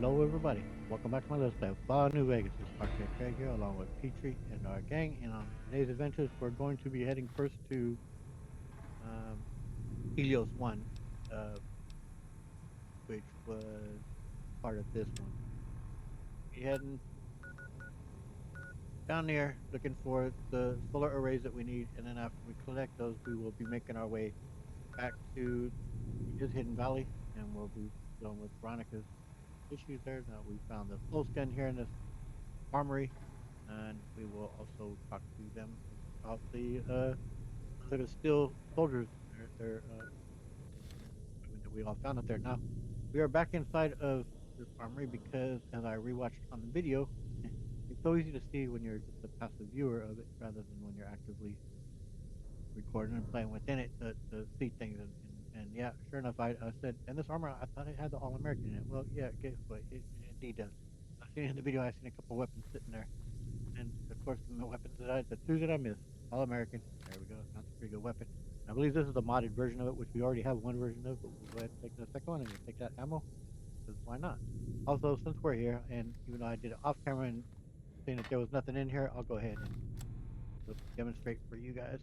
Hello, everybody. Welcome back to my Let's Play of Fallout New Vegas. This is Parker Craig here, along with Petrie and our gang. And on today's adventures, we're going to be heading first to um, Helios 1, uh, which was part of this one. We're heading down there looking for the solar arrays that we need. And then after we collect those, we will be making our way back to this Hidden Valley. And we'll be dealing with Veronica's issues there. Now, we found the flow scan here in this armory, and we will also talk to them about the little steel soldiers. They're that we all found up there. Now we are back inside of this armory because, as I rewatched on the video, it's so easy to see when you're just a passive viewer of it rather than when you're actively recording and playing within it to see things. And yeah, sure enough, I said, and this armor, I thought it had the All American in it. Well, yeah, guess what? It indeed does. I seen in the video, I seen a couple weapons sitting there. And of course, the weapons the two that I missed, All American. There we go. That's a pretty good weapon. I believe this is the modded version of it, which we already have one version of, but we'll go ahead and take the second one and we'll take that ammo, because why not? Also, since we're here, and even though I did it off camera and seeing that there was nothing in here, I'll go ahead and demonstrate for you guys.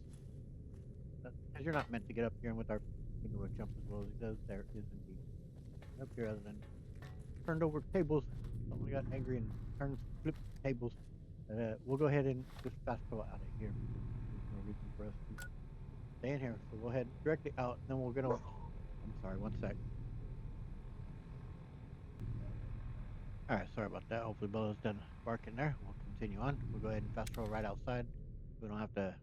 Because you're not meant to get up here and with our finger would jump as well as he does. There is indeed up here other than turned over tables. Someone got angry and turned flipped tables. We'll go ahead and just fast travel out of here because there's no reason for us to stay in here. So we'll head directly out. And then we're gonna. I'm sorry, one sec. All right, sorry about that. Hopefully Bella's done barking there. We'll continue on. We'll go ahead and fast travel right outside. We don't have to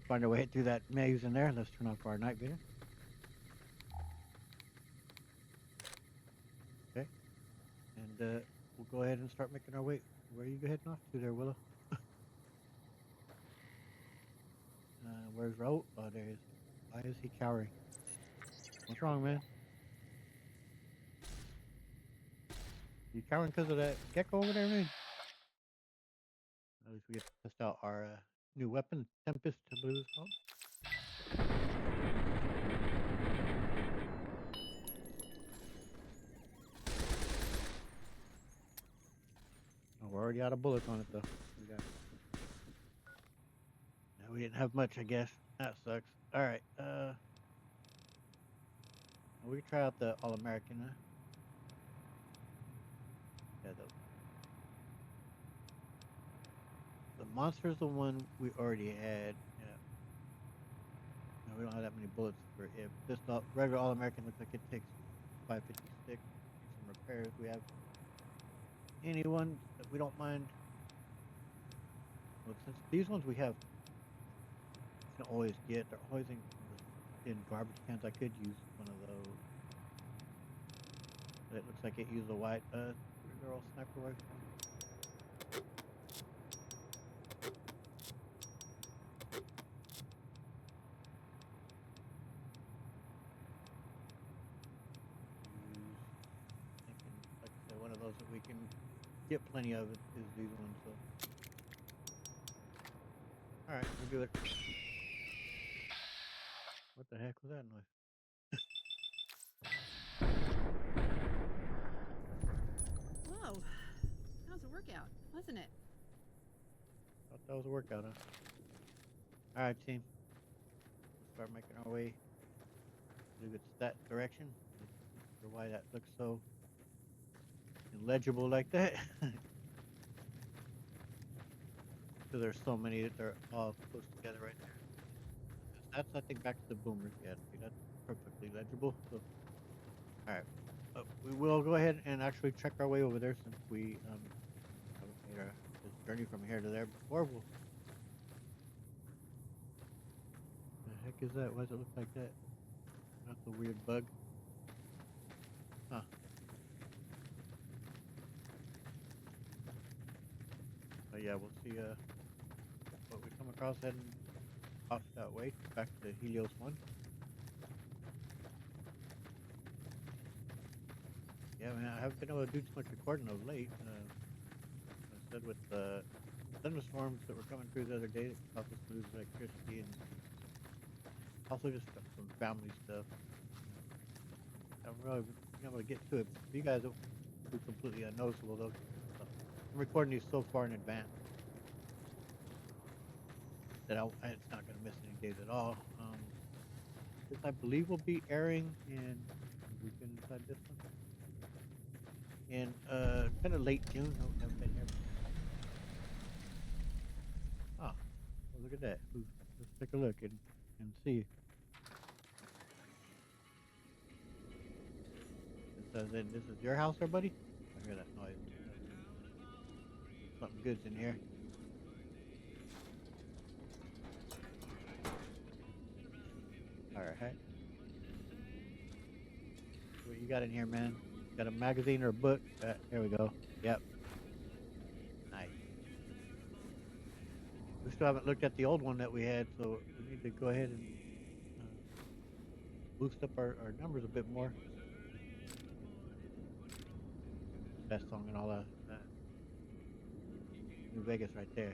find our way through that maze in there. Let's turn off our night vision. Okay, and we'll go ahead and start making our way. Where are you heading off to there, Willow? Where's Raul? Oh, there he is. Why is he cowering? What's wrong, man? You cowering because of that gecko over there, man? At least we get to test out our new weapon, Tempest, I believe it's called. Oh, we're already out of bullets on it, though. We got. No, we didn't have much, I guess. That sucks. All right. We can try out the All American. Yeah, the monster's the one we already had. Yeah. No, we don't have that many bullets for it. This regular All American looks like it takes 556. Some repairs. We have anyone that we don't mind. Well, since these ones we have, you can always get. They're always in garbage cans. I could use one of those. But it looks like it used a white girl sniper rifle. Thinking, like I said, one of those that we can get plenty of is these ones. So, all right, we'll do it. What the heck was that noise? Whoa, that was a workout, wasn't it? Thought that was a workout, huh? All right, team. Let's start making our way to that direction. Not sure why that looks so illegible like that. Because there's so many that they're all close together right there. That's, I think, back to the boomers. Yeah, see, that's perfectly legible. So, all right. We will go ahead and actually check our way over there since we haven't made this journey from here to there before. The heck is that? Why does it look like that? That's a weird bug. Huh. But yeah, we'll see what we come across heading off that way back to Helios 1. Yeah, man, I haven't been able to do too much recording of late. I said with the thunderstorms that were coming through the other day, it caused us to lose electricity and also just some family stuff. I haven't really been able to get to it. You guys be completely unnoticeable though. So I'm recording these so far in advance that it's not going to miss any days at all. This I believe will be airing in. We can decide this one in kind of late June. No, we haven't been here. Ah, well, look at that. Let's take a look and see. It says, "And this is your house, there, buddy." I hear that noise. Something good's in here. All right. What you got in here, man? Got a magazine or a book? Here we go. Yep. Nice. We still haven't looked at the old one that we had, so we need to go ahead and uh, boost up our numbers a bit more. Best song in all of New Vegas right there.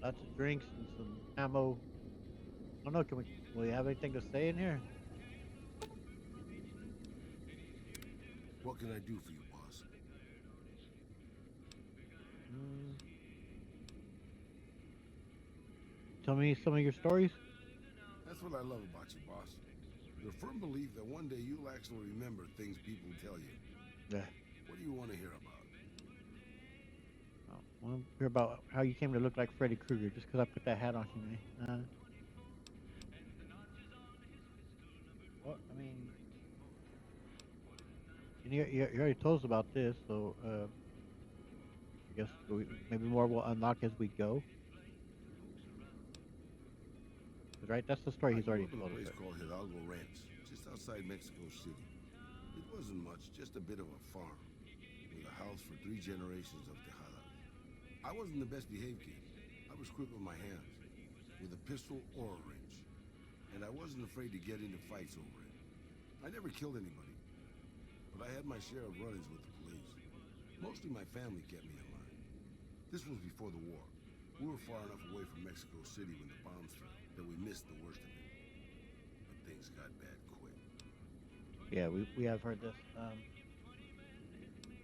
Lots of drinks and some ammo. I don't know. Will you have anything to say in here? What can I do for you, boss? Mm, tell me some of your stories. That's what I love about you, boss. You're a firm believer that one day you'll actually remember things people tell you. Yeah. What do you want to hear about? I want to hear about how you came to look like Freddy Krueger just because I put that hat on you, man. Well, I mean, and you already told us about this, so I guess maybe more will unlock as we go. 'Cause, right? That's the story I he's grew already up in a told us, place right? called Hidalgo Ranch, just outside Mexico City. It wasn't much, just a bit of a farm, with a house for 3 generations of Tejada. I wasn't the best behaved kid. I was quick with my hands, with a pistol or a wrench. And I wasn't afraid to get into fights over it. I never killed anybody, but I had my share of run-ins with the police. Mostly my family kept me in line. This was before the war. We were far enough away from Mexico City when the bombs fell that we missed the worst of it. But things got bad quick. Yeah, we have heard this.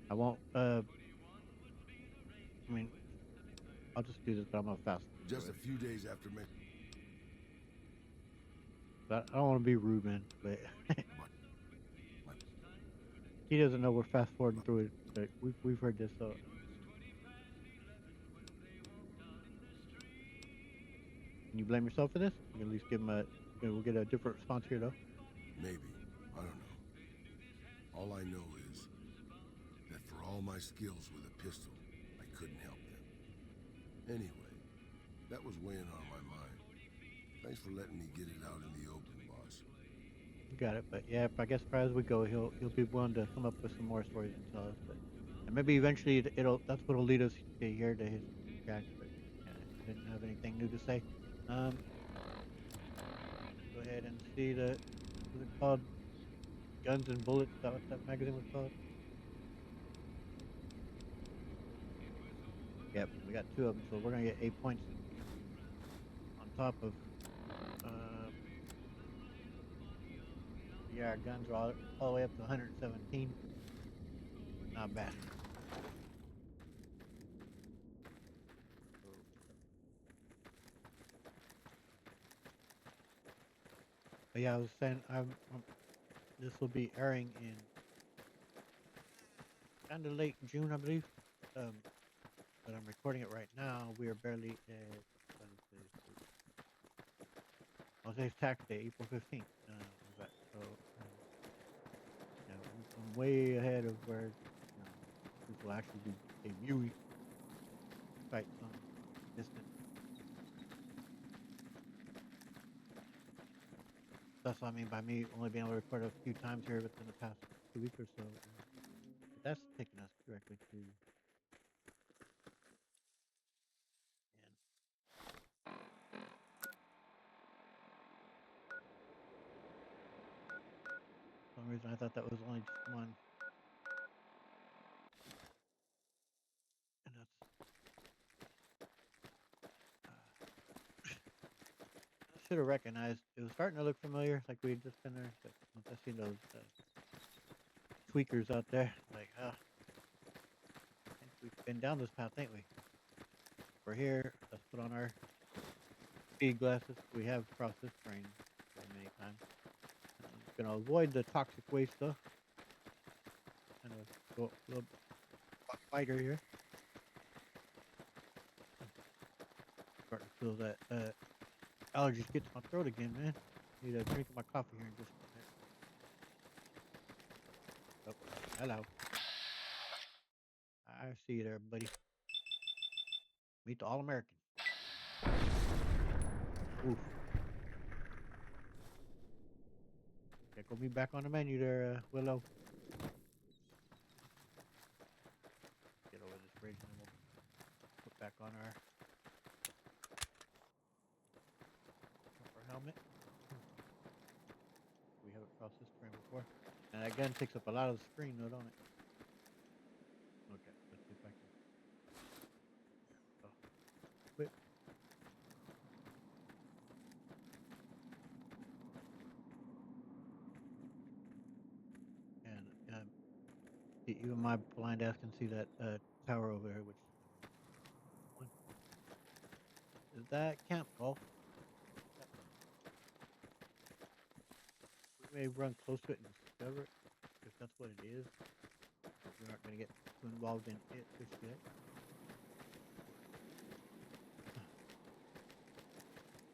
I won't. I mean, I'll just do this, but I'm gonna fast through Just a it. few days after Mexico, But I don't want to be rude, man. But my, my, he doesn't know we're fast forwarding my, through it. But we've heard this, so can you blame yourself for this? You can at least give him a. We'll get a different response here, though. maybe. I don't know. All I know is that for all my skills with a pistol, I couldn't help them. Anyway, that was weighing on my mind. Thanks for letting me get it out in the open, boss. You got it. But yeah, I guess as we go, he'll be willing to come up with some more stories and tell us. But and maybe eventually it'll that's what'll lead us to here to his shack. But he didn't have anything new to say. Um, go ahead and see the what's it called? Guns and Bullets. Is that what that magazine was called? Yep, we got two of them, so we're gonna get 8 points on top of. Uh, yeah, our guns are all the way up to 117. Not bad. So, but yeah, I was saying this will be airing in kind of late June, I believe. Um, but I'm recording it right now. We are barely at Wednesday. I'll say it's tax day, April 15th. So yeah, I'm way ahead of where this will actually be debuting quite some distance. That's what I mean by me only being able to record a few times here within the past 2 weeks or so. But that's taking us directly to. And for some reason, I thought that was only just one, and that's. I should have recognized. It was starting to look familiar, like we had just been there. But once I seen those tweakers out there. Like, I think we've been down this path, ain't we? We're here. Let's put on our speed glasses. We have crossed this train many times. Gonna avoid the toxic waste stuff. Kind of go a little fighter here. Starting to feel that allergies get to my throat again, man. Need a drink of my coffee here in just a minute. Oh, hello. I see you there, buddy. Meet the All-American. Oof. Yeah, go me back on the menu there, Willow. Get over this bridge and then we'll put back on our jumper helmet. We haven't crossed this train before. And that gun takes up a lot of the screen though, don't it? Okay, let's see if I can. Oh, quit. And even my blind ass can see that tower over there, which one is that Camp Golf? We may run close to it and discover it, if that's what it is. But we aren't going to get too involved in it just yet.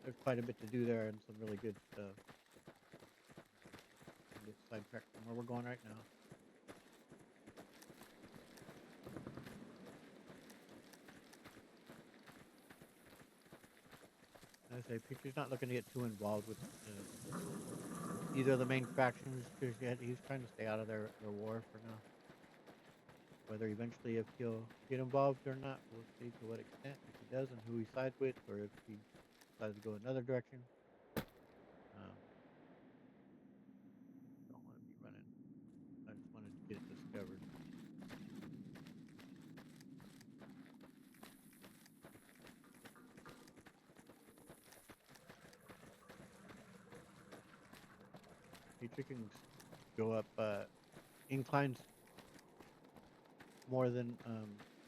There's quite a bit to do there and some really good stuff. Get sidetracked from where we're going right now. As I say, Picture's not looking to get too involved with either of the main factions just yet. He's trying to stay out of their war for now. Whether eventually if he'll get involved or not, we'll see to what extent, if he does and who he sides with, or if he decides to go another direction. Don't want to be running. I just wanted to get it discovered. Feature can go up inclines more than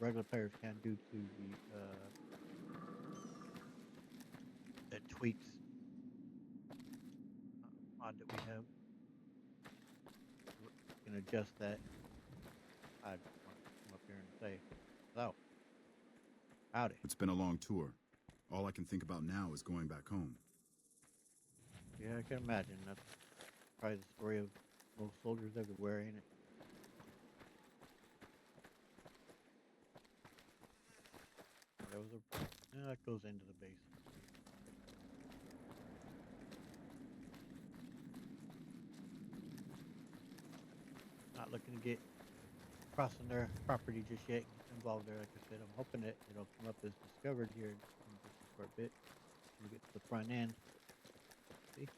regular players can due to the tweaks mod that we have. We can adjust that. I just want to come up here and say hello. Howdy. It's been a long tour. All I can think about now is going back home. Yeah, I can imagine. That's probably the story of most soldiers everywhere, ain't it? There was a... Yeah, that goes into the base. Not looking to get crossing their property just yet. Get involved there, like I said. I'm hoping that it'll come up as discovered here in just a short bit. We'll get to the front end. See?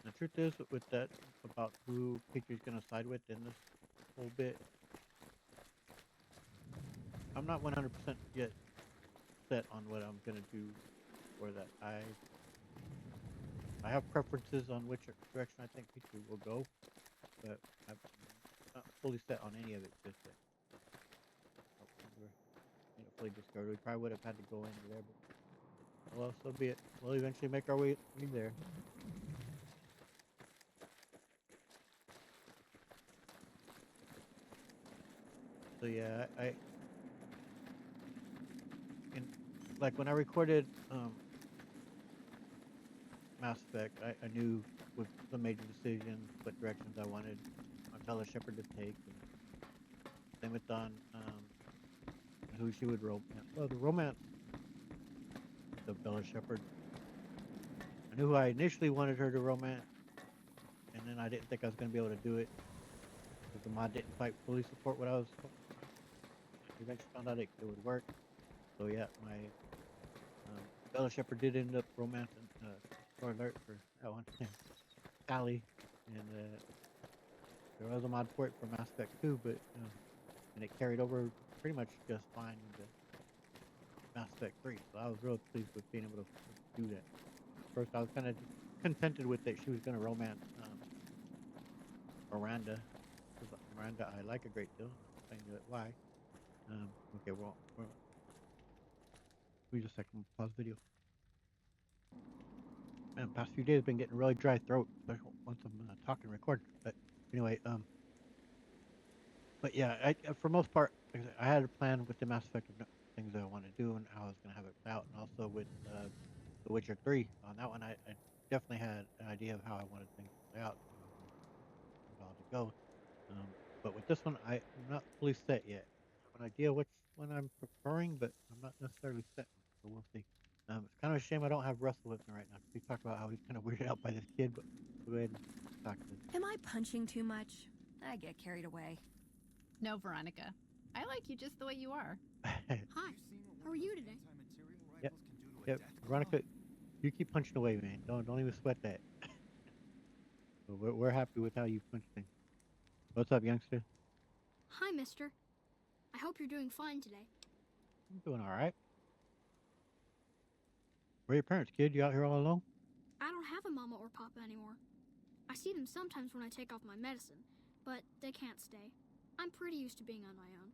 The truth is, with that, about who Pikachu's gonna side with in this whole bit, I'm not 100% yet set on what I'm gonna do for that. I have preferences on which direction I think Pikachu will go, but I'm not fully set on any of it just yet. We're fully discovered. We probably would have had to go into there, but well, so be it. We'll eventually make our way there. So yeah, and like when I recorded Mass Effect, I knew with the major decisions what directions I wanted Bella Shepherd to take. And same with Dawn, who she would romance. Well, the romance of Bella Shepherd. I knew who I initially wanted her to romance, and then I didn't think I was going to be able to do it because the mod didn't quite fully support what I was. Eventually found out it would work. So yeah, my Bella Shepherd did end up romancing. Spoiler alert for that one. Sally, and there was a mod for it for Mass Effect 2, but and it carried over pretty much just fine into Mass Effect 3. So I was real pleased with being able to do that. First, I was kind of just contented with that she was going to romance Miranda, because Miranda I like a great deal, and I'll explain to it why. Okay, we just a second, pause video. Man, past few days been getting really dry throat, especially once I'm talking and recording. But anyway, but yeah, for most part, like I said, I had a plan with the Mass Effect of things that I want to do and how I was going to have it play out, and also with The Witcher 3. On that one, I definitely had an idea of how I wanted things to play out, how I wanted it all to go. But with this one, I'm not fully set yet. I have an idea which one I'm preferring, but I'm not necessarily set. So we'll see. It's kind of a shame I don't have Russell with me right now because we talked about how he's kind of weirded out by this kid. But we'll go ahead and talk to this. Am I punching too much? I get carried away. No, Veronica. I like you just the way you are. Hi, how are you today? Yep. Yep. Veronica, you keep punching away, man. Don't even sweat that. So we're happy with how you punch things. What's up, youngster? Hi, mister. I hope you're doing fine today. I'm doing all right. Where are your parents, kid? You out here all alone? I don't have a mama or papa anymore. I see them sometimes when I take off my medicine, but they can't stay. I'm pretty used to being on my own.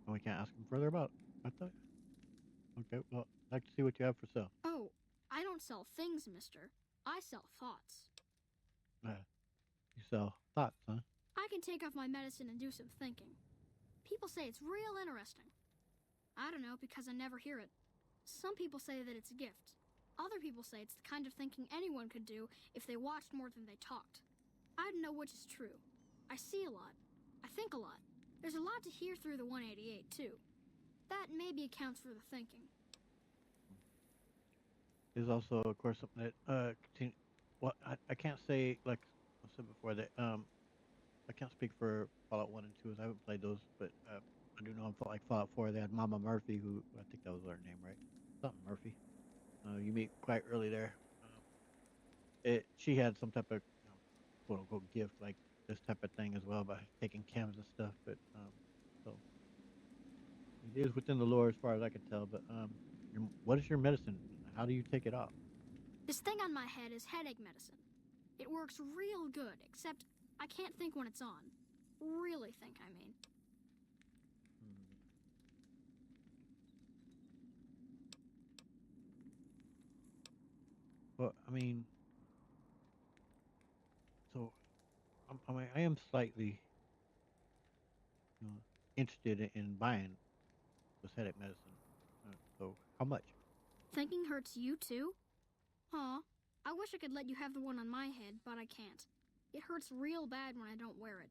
And we can't ask him further about it. I thought. Okay, well, I'd like to see what you have for sale. Oh, I don't sell things, mister. I sell thoughts. You sell thoughts, huh? I can take off my medicine and do some thinking. People say it's real interesting. I don't know because I never hear it. Some people say that it's a gift. Other people say it's the kind of thinking anyone could do if they watched more than they talked. I don't know which is true. I see a lot. I think a lot. There's a lot to hear through the 188, too. That maybe accounts for the thinking. There's also, of course, something that well, I can't say, like I said before, that I can't speak for Fallout 1 and 2 as I haven't played those, but I do know in like Fallout 4 they had Mama Murphy, who I think that was her name, right? Something Murphy. You meet quite early there. She had some type of quote unquote gift like this type of thing as well by taking chems and stuff, but so it is within the lore as far as I can tell. But what is your medicine? How do you take it off? This thing on my head is headache medicine. It works real good, except I can't think when it's on. Really think, I mean. Well, I mean, so I mean, I am slightly you know, interested in buying this headache medicine. So how much? Thinking hurts you too? Aw, I wish I could let you have the one on my head, but I can't. It hurts real bad when I don't wear it.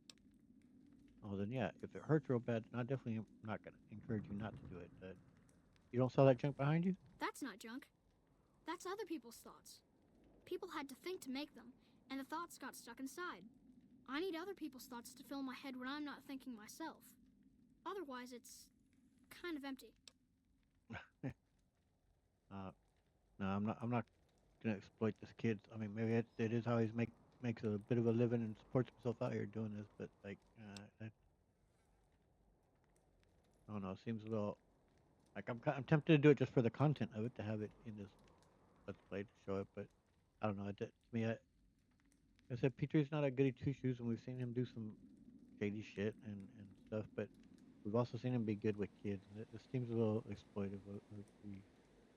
Oh, then yeah, if it hurts real bad, then I definitely am not gonna encourage you not to do it. You don't sell that junk behind you? That's not junk. That's other people's thoughts. People had to think to make them, and the thoughts got stuck inside. I need other people's thoughts to fill my head when I'm not thinking myself. Otherwise, it's kind of empty. No, I'm not gonna exploit this kid. I mean, maybe it is how makes a bit of a living and supports himself out here doing this. But like, I don't know. It seems a little like I'm tempted to do it just for the content of it, to have it in this let's play to show it. But I don't know. To me, I said Petrie's not a goody two shoes, and we've seen him do some shady shit and stuff. But we've also seen him be good with kids. And this seems a little exploitive. We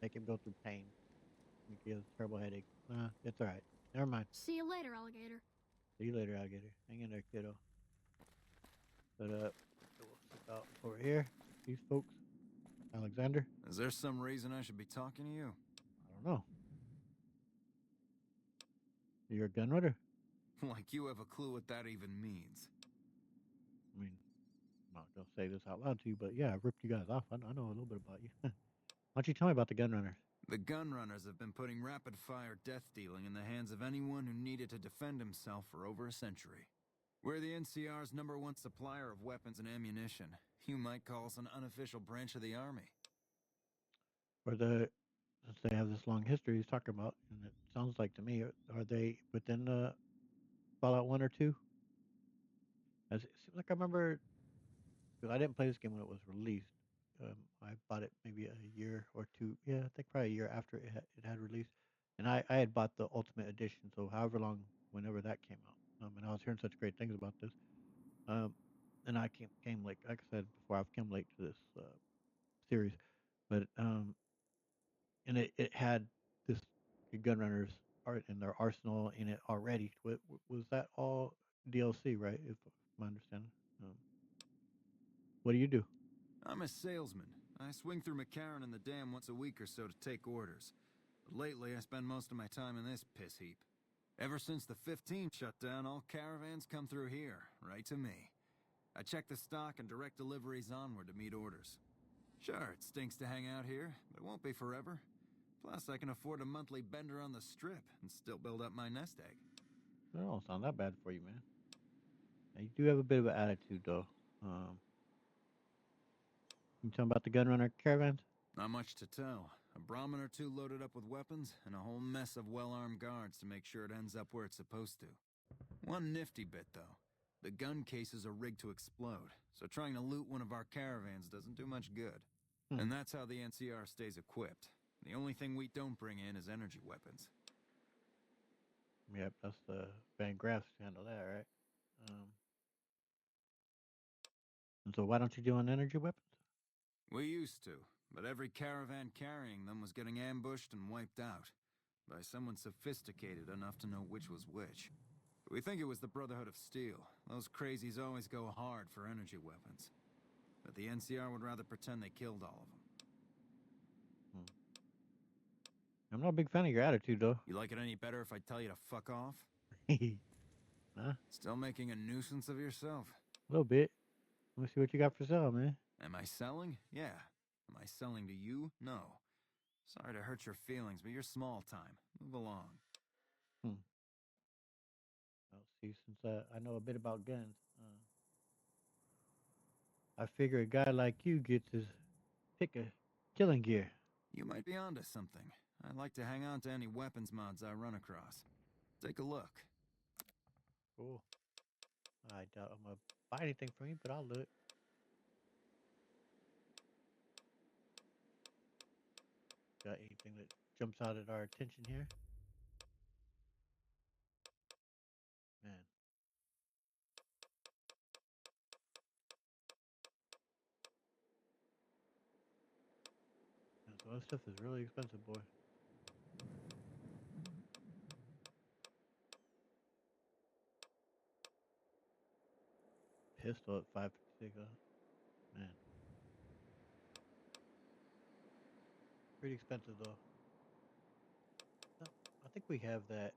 make him go through pain. Make he has a terrible headache. Nah, it's all right. Never mind. See you later, alligator. See you later, alligator. Hang in there, kiddo. But so we'll step out over here. These folks. Alexander. Is there some reason I should be talking to you? I don't know. You're a gun runner. Like you have a clue what that even means. I mean, I'm not gonna say this out loud to you, but yeah, I've ripped you guys off. I know a little bit about you. Why don't you tell me about the gun runners? The gun runners have been putting rapid-fire death dealing in the hands of anyone who needed to defend himself for over a century. We're the NCR's #1 supplier of weapons and ammunition. You might call us an unofficial branch of the Army. Since they have this long history he's talking about, and it sounds like to me, are they within Fallout 1 or 2? As it seems like I remember because I didn't play this game when it was released. I bought it maybe a year or two. Yeah, I think probably a year after it had released, and I had bought the Ultimate Edition. So however long, whenever that came out, and I was hearing such great things about this. Um, and I came like I said before, I've come late to this series, but and it had this the Gunrunners art in their arsenal in it already. Was that all DLC, right? If my understanding. Um, what do you do? I'm a salesman. I swing through McCarran and the dam once a week or so to take orders. But lately, I spend most of my time in this piss heap. Ever since the 15 shut down, all caravans come through here, right to me. I check the stock and direct deliveries onward to meet orders. Sure, it stinks to hang out here, but it won't be forever. Plus, I can afford a monthly bender on the strip and still build up my nest egg. That don't sound that bad for you, man. Now, you do have a bit of an attitude, though. You tell me about the Gunrunner caravans? Not much to tell. A Brahmin or two loaded up with weapons, and a whole mess of well-armed guards to make sure it ends up where it's supposed to. One nifty bit, though. The gun cases are rigged to explode, so trying to loot one of our caravans doesn't do much good. Hmm. And that's how the NCR stays equipped. The only thing we don't bring in is energy weapons. Yep, that's the Van Graffs handle that, right? And so why don't you do on energy weapons? We used to, but every caravan carrying them was getting ambushed and wiped out by someone sophisticated enough to know which was which. We think it was the Brotherhood of Steel. Those crazies always go hard for energy weapons. But the NCR would rather pretend they killed all of them. I'm not a big fan of your attitude, though. You like it any better if I tell you to fuck off? Huh? Still making a nuisance of yourself? A little bit. Let me see what you got for sale, man. Am I selling? Yeah. Am I selling to you? No. Sorry to hurt your feelings, but you're small time. Move along. Hmm. Well, see, since I know a bit about guns, I figure a guy like you gets his pick of killing gear. You might be onto something. I like to hang on to any weapons mods I run across. Take a look. Cool. I doubt I'm gonna buy anything from you, but I'll look. Got anything that jumps out at our attention here? Man, so that stuff is really expensive, boy. Pistol at 556. Man, pretty expensive though. No, I think we have that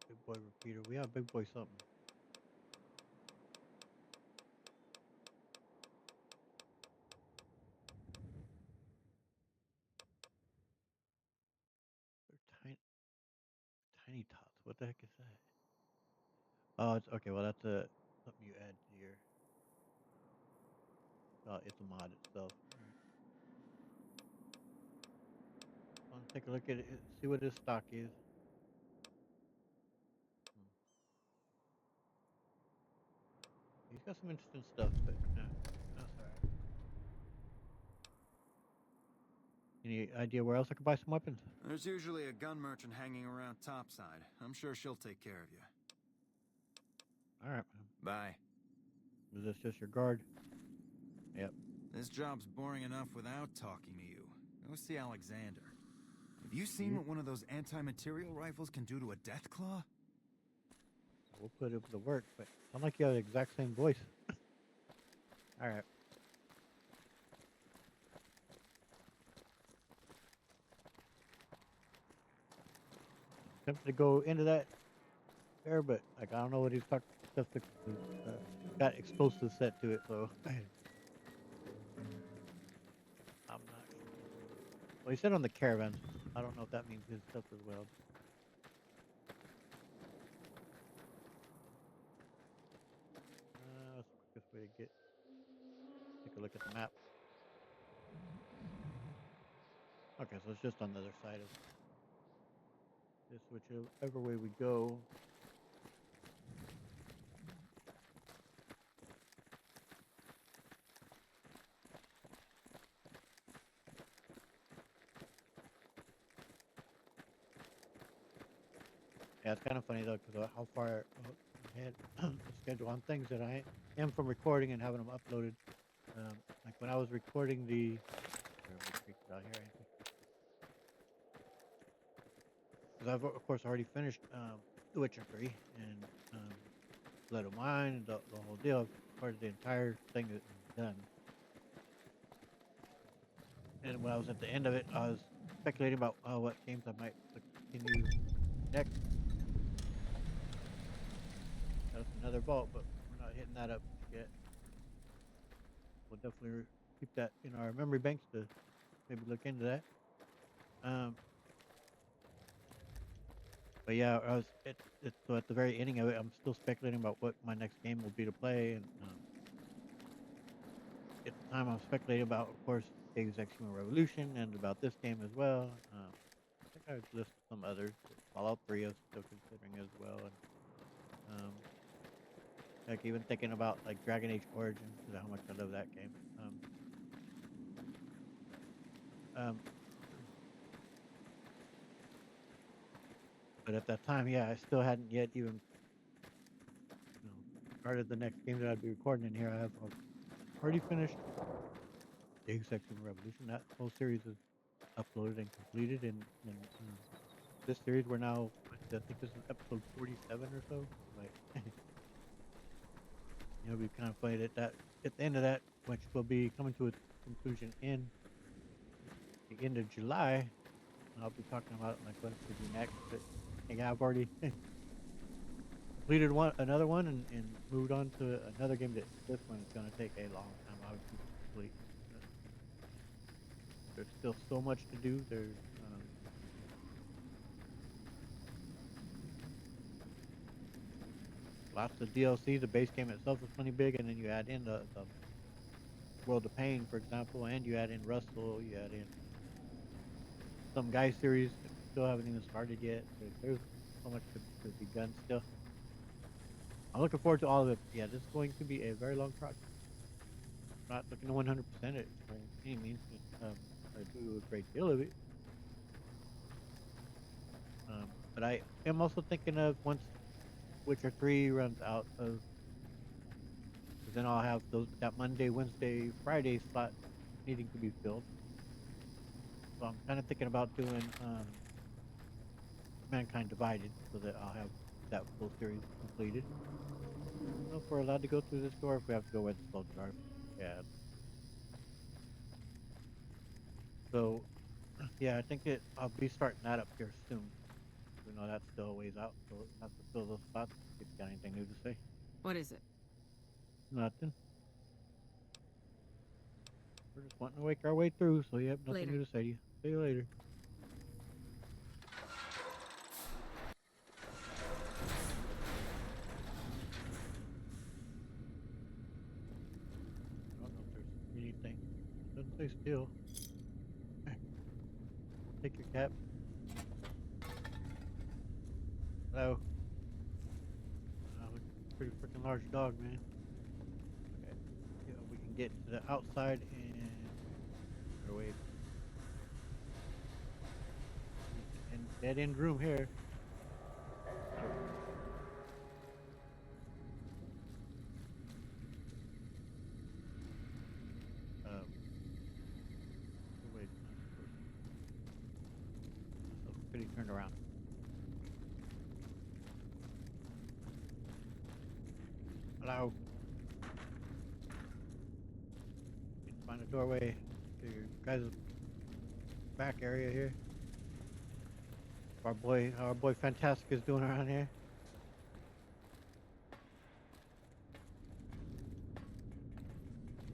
big boy repeater. We have big boy something. They're tiny tots. What the heck is that? Oh, it's okay. Well, that's a something you add to your. It's a mod itself. All right. Want to take a look at it? See what his stock is. Hmm. He's got some interesting stuff, but that's all right. Any idea where else I could buy some weapons? There's usually a gun merchant hanging around topside. I'm sure she'll take care of you. All right, man. Bye. Is this just your guard? Yep. This job's boring enough without talking to you. Go see Alexander. Have you seen You? what one of those anti-material rifles can do to a death claw? We'll put it to work, but sound like you have the exact same voice. All right. Tempted to go into that there, but like I don't know what he's talking stuff that got explosives set to it, so I'm not sure. Well, he said on the caravan. I don't know if that means his stuff as well. That's the quickest way to take a look at the map. Okay, so it's just on the other side of this, whichever way we go. Yeah, it's kind of funny though, because how far ahead the schedule on things that I am from recording and having them uploaded. Like when I was recording the, here, let me take it out here, because I've of course already finished The Witcher 3 and Blood of Mine and the whole deal. I've recorded the entire thing that is done. And when I was at the end of it, I was speculating about what games I might continue next. That's another vault, but we're not hitting that up yet. We'll definitely keep that in our memory banks to maybe look into that. Um, but yeah, so at the very ending of it, I'm still speculating about what my next game will be to play, and at the time I'm speculating about, of course, Deus Ex Human Revolution and about this game as well. I think I listed some others. Fallout 3 I was still considering as well, and um, like even thinking about like Dragon Age Origins because of how much I love that game. Um, but at that time, yeah, I still hadn't yet even started the next game that I'd be recording in here. I have already finished Deus Ex Human Revolution. That whole series is uploaded and completed, and this series we're now, I think this is episode 47 or so. Like, it'll be kind of funny that at the end of that, which will be coming to its conclusion in the end of July, I'll be talking about like what to do next. But yeah, I've already completed another one, and moved on to another game that this one is going to take a long time obviously to complete. But there's still so much to do. There's lots of DLC. The base game itself is plenty big, and then you add in the World of Pain, for example, and you add in Russell, you add in some guy series that we still haven't even started yet. There's so much to be done still. I'm looking forward to all of it. Yeah, this is going to be a very long project. Not looking to 100% it by any means. I do a great deal of it. But I am also thinking of once Witcher 3 runs out of, because then I'll have that Monday, Wednesday, Friday slot needing to be filled. So I'm kind of thinking about doing Mankind Divided so that I'll have that full series completed. I don't know if we're allowed to go through this door, if we have to go where the soldiers are. Yeah. So, yeah, I think I'll be starting that up here soon. We know that's still a ways out, so we'll have to fill those spots. If you got anything new to say? What is it? Nothing. We're just wanting to wake our way through, so yep, nothing Later. new to say to you. See you later. I don't know if there's anything. Doesn't say still. Take your cap. Hello. Looks pretty freaking large dog, man. Okay. Yeah, we can get to the outside and our way. And dead end room here. Nope. Wait. Pretty turned around. Hello. Need to find a doorway to your guys' back area here. Our boy Fantastic is doing around here.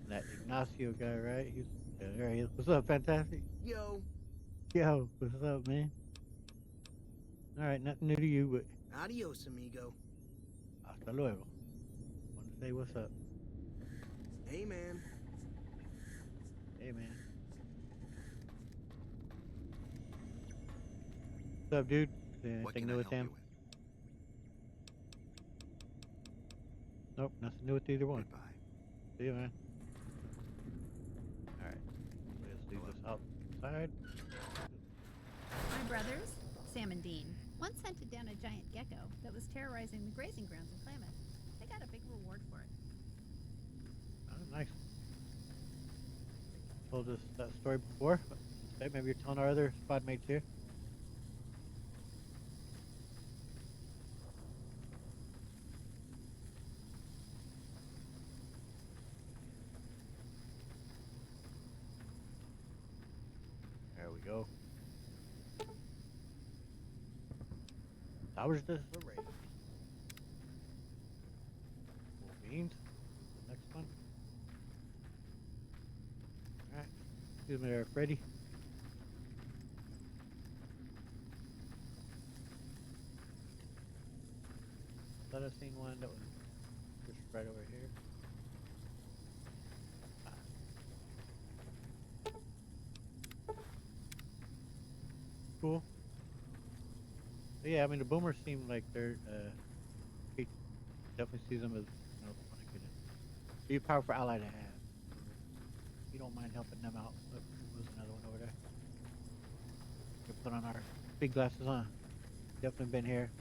That Ignacio guy, right? There he is. What's up, Fantastic? Yo, Yo, what's up, man? All right, nothing new to you, but adios, amigo. hasta luego. Want to say what's up? Hey, man. Hey, man. What's up, dude? What Anything can new I with help you him? with? Nope, nothing new with either one. Goodbye. See you, man. All right, let's leave Hello. this outside. My brothers, Sam and Dean. Once sent it down a a giant gecko that was terrorizing the grazing grounds in Klamath. They got a big reward for it. Oh, nice. Told us that story before, but okay, maybe you're telling our other squad mates here. There we go. Towers this array. Beans. The next one. Alright. Excuse me there, Freddy. Thought I seen one that was just right over here. Cool. But yeah, I mean the boomers seem like they're he definitely sees them as want to get be a powerful ally to have. So you don't mind helping them out. Look, there's another one over there. We put on our big glasses on. Definitely been here.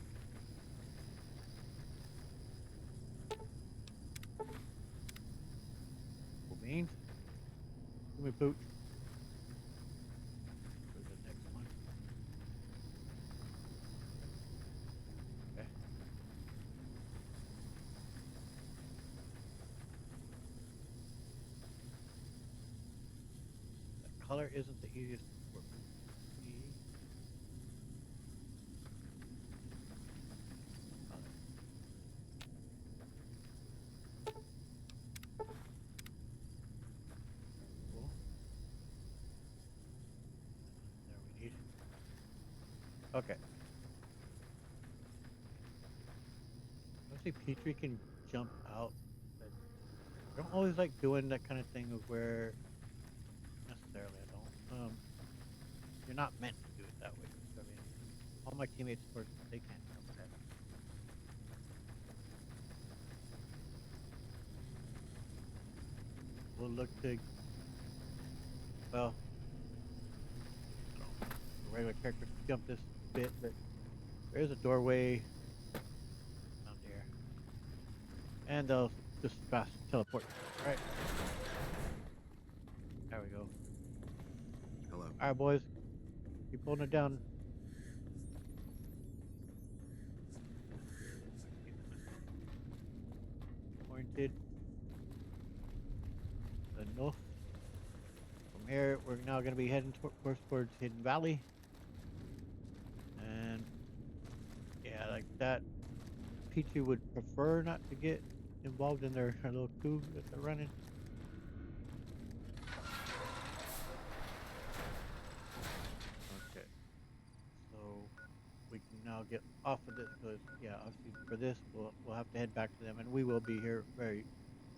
Cool beans. Give me pooch. Where's the next one? Okay. That color isn't the easiest for me. Color. Cool. There we need. Okay. I see Petrie can jump out, but I don't always like doing that kind of thing of where necessarily I don't. You're not meant to do it that way. So, I mean, all my teammates, of course, they can't jump that. We'll look to, well, I don't know, the regular character can jump this bit, but there is a doorway down there. And they'll just fast teleport. Right. There we go. Hello. Alright, boys. Keep holding it down. Oriented. Enough. From here, we're now going to be heading towards Hidden Valley. And yeah, like that. Peachy would prefer not to get involved in their little coup that they're running. Okay. So we can now get off of this because yeah, obviously for this we'll have to head back to them, and we will be here very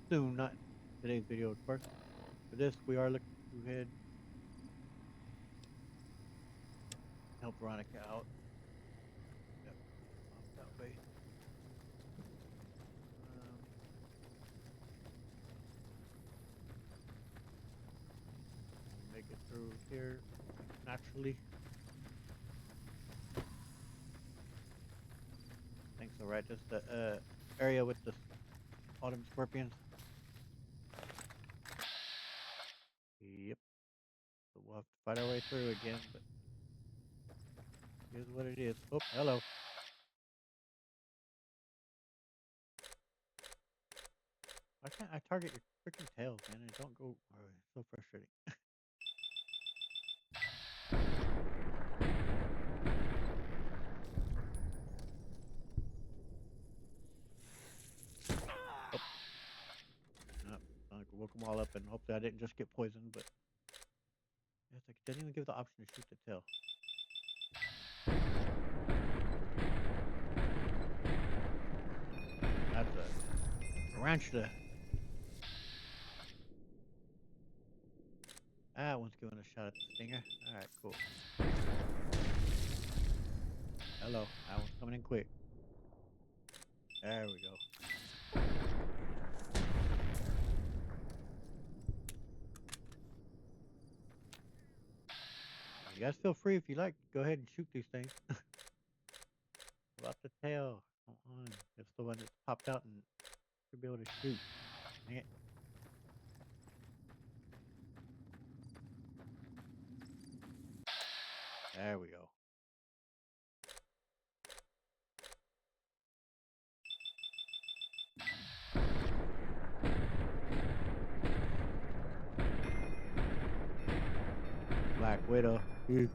soon. Not today's video, of course. For this, we are looking to head help Veronica out. Yep, off that way. Make it through here naturally. I think so, right? Just the area with the autumn scorpions. Yep. So we'll have to fight our way through again, but here's what it is. Oh, hello. Why can't I target your freaking tails, man? And don't go. Oh, it's so frustrating. Oh. Nope. I woke them all up, and hopefully I didn't just get poisoned, but yeah, it's like it didn't even give the option to shoot the tail. That's a tarantula. Ah, one's giving a shot at the stinger. Alright, cool. Hello. That one's coming in quick. There we go. You guys feel free if you like. Go ahead and shoot these things. About the tail. Come on. It's the one that popped out and should be able to shoot. Dang it. There we go. Black Widow. No more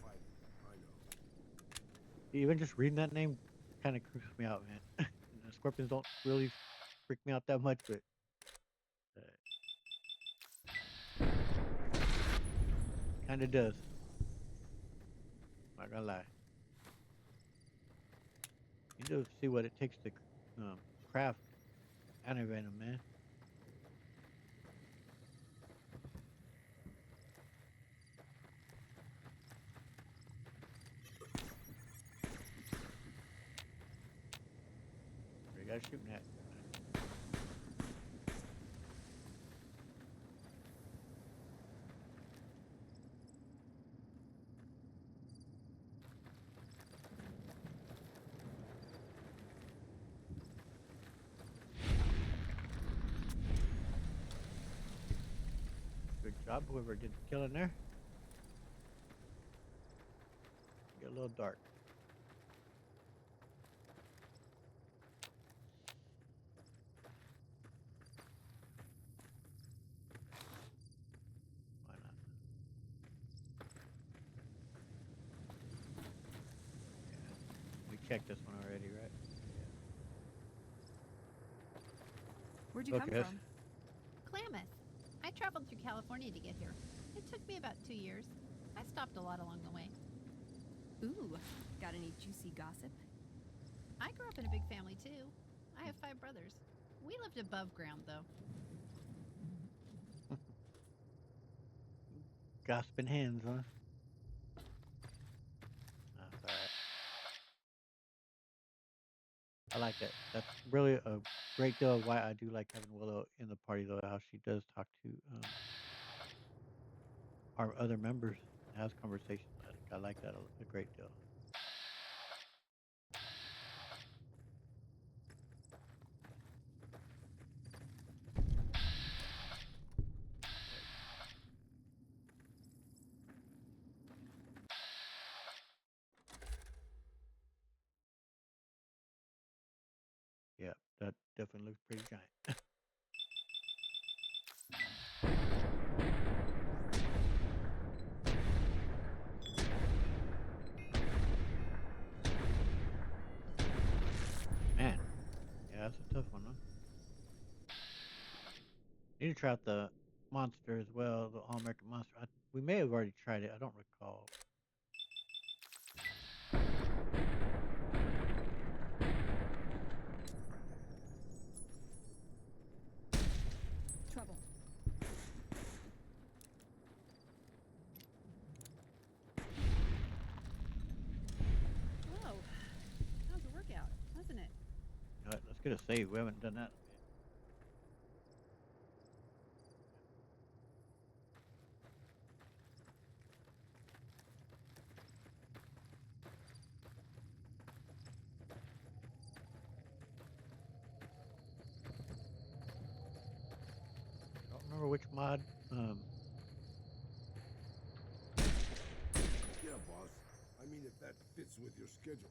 fighting. I know. Even just reading that name kind of creeps me out, man. The scorpions don't really freak me out that much, but kind of does. Not gonna lie. You need to see what it takes to craft antivenom, man. Where you guys shooting at? Good job, whoever did the killing there. Get a little dark. Why not? Yeah. We checked this one already, right? Where'd you come Okay. from? Klamath. I traveled through California to get here. It took me about 2 years. I stopped a lot along the way. Ooh, got any juicy gossip? I grew up in a big family too. I have 5 brothers. We lived above ground though. Gossiping hands, huh? That's alright. I like that. That's really a great deal of why I do like having Willow in the party, though. How she does talk to our other members and has conversations. I like that a great deal. Yeah, that definitely looks pretty giant. Man, yeah, that's a tough one, huh? Need to try out the monster as well, the All American Monster. We may have already tried it. I don't recall. Trouble. Whoa. That was a workout, wasn't it? All right, let's get a save. We haven't done that. I don't remember which mod. Yeah, boss. I mean, if that fits with your schedule.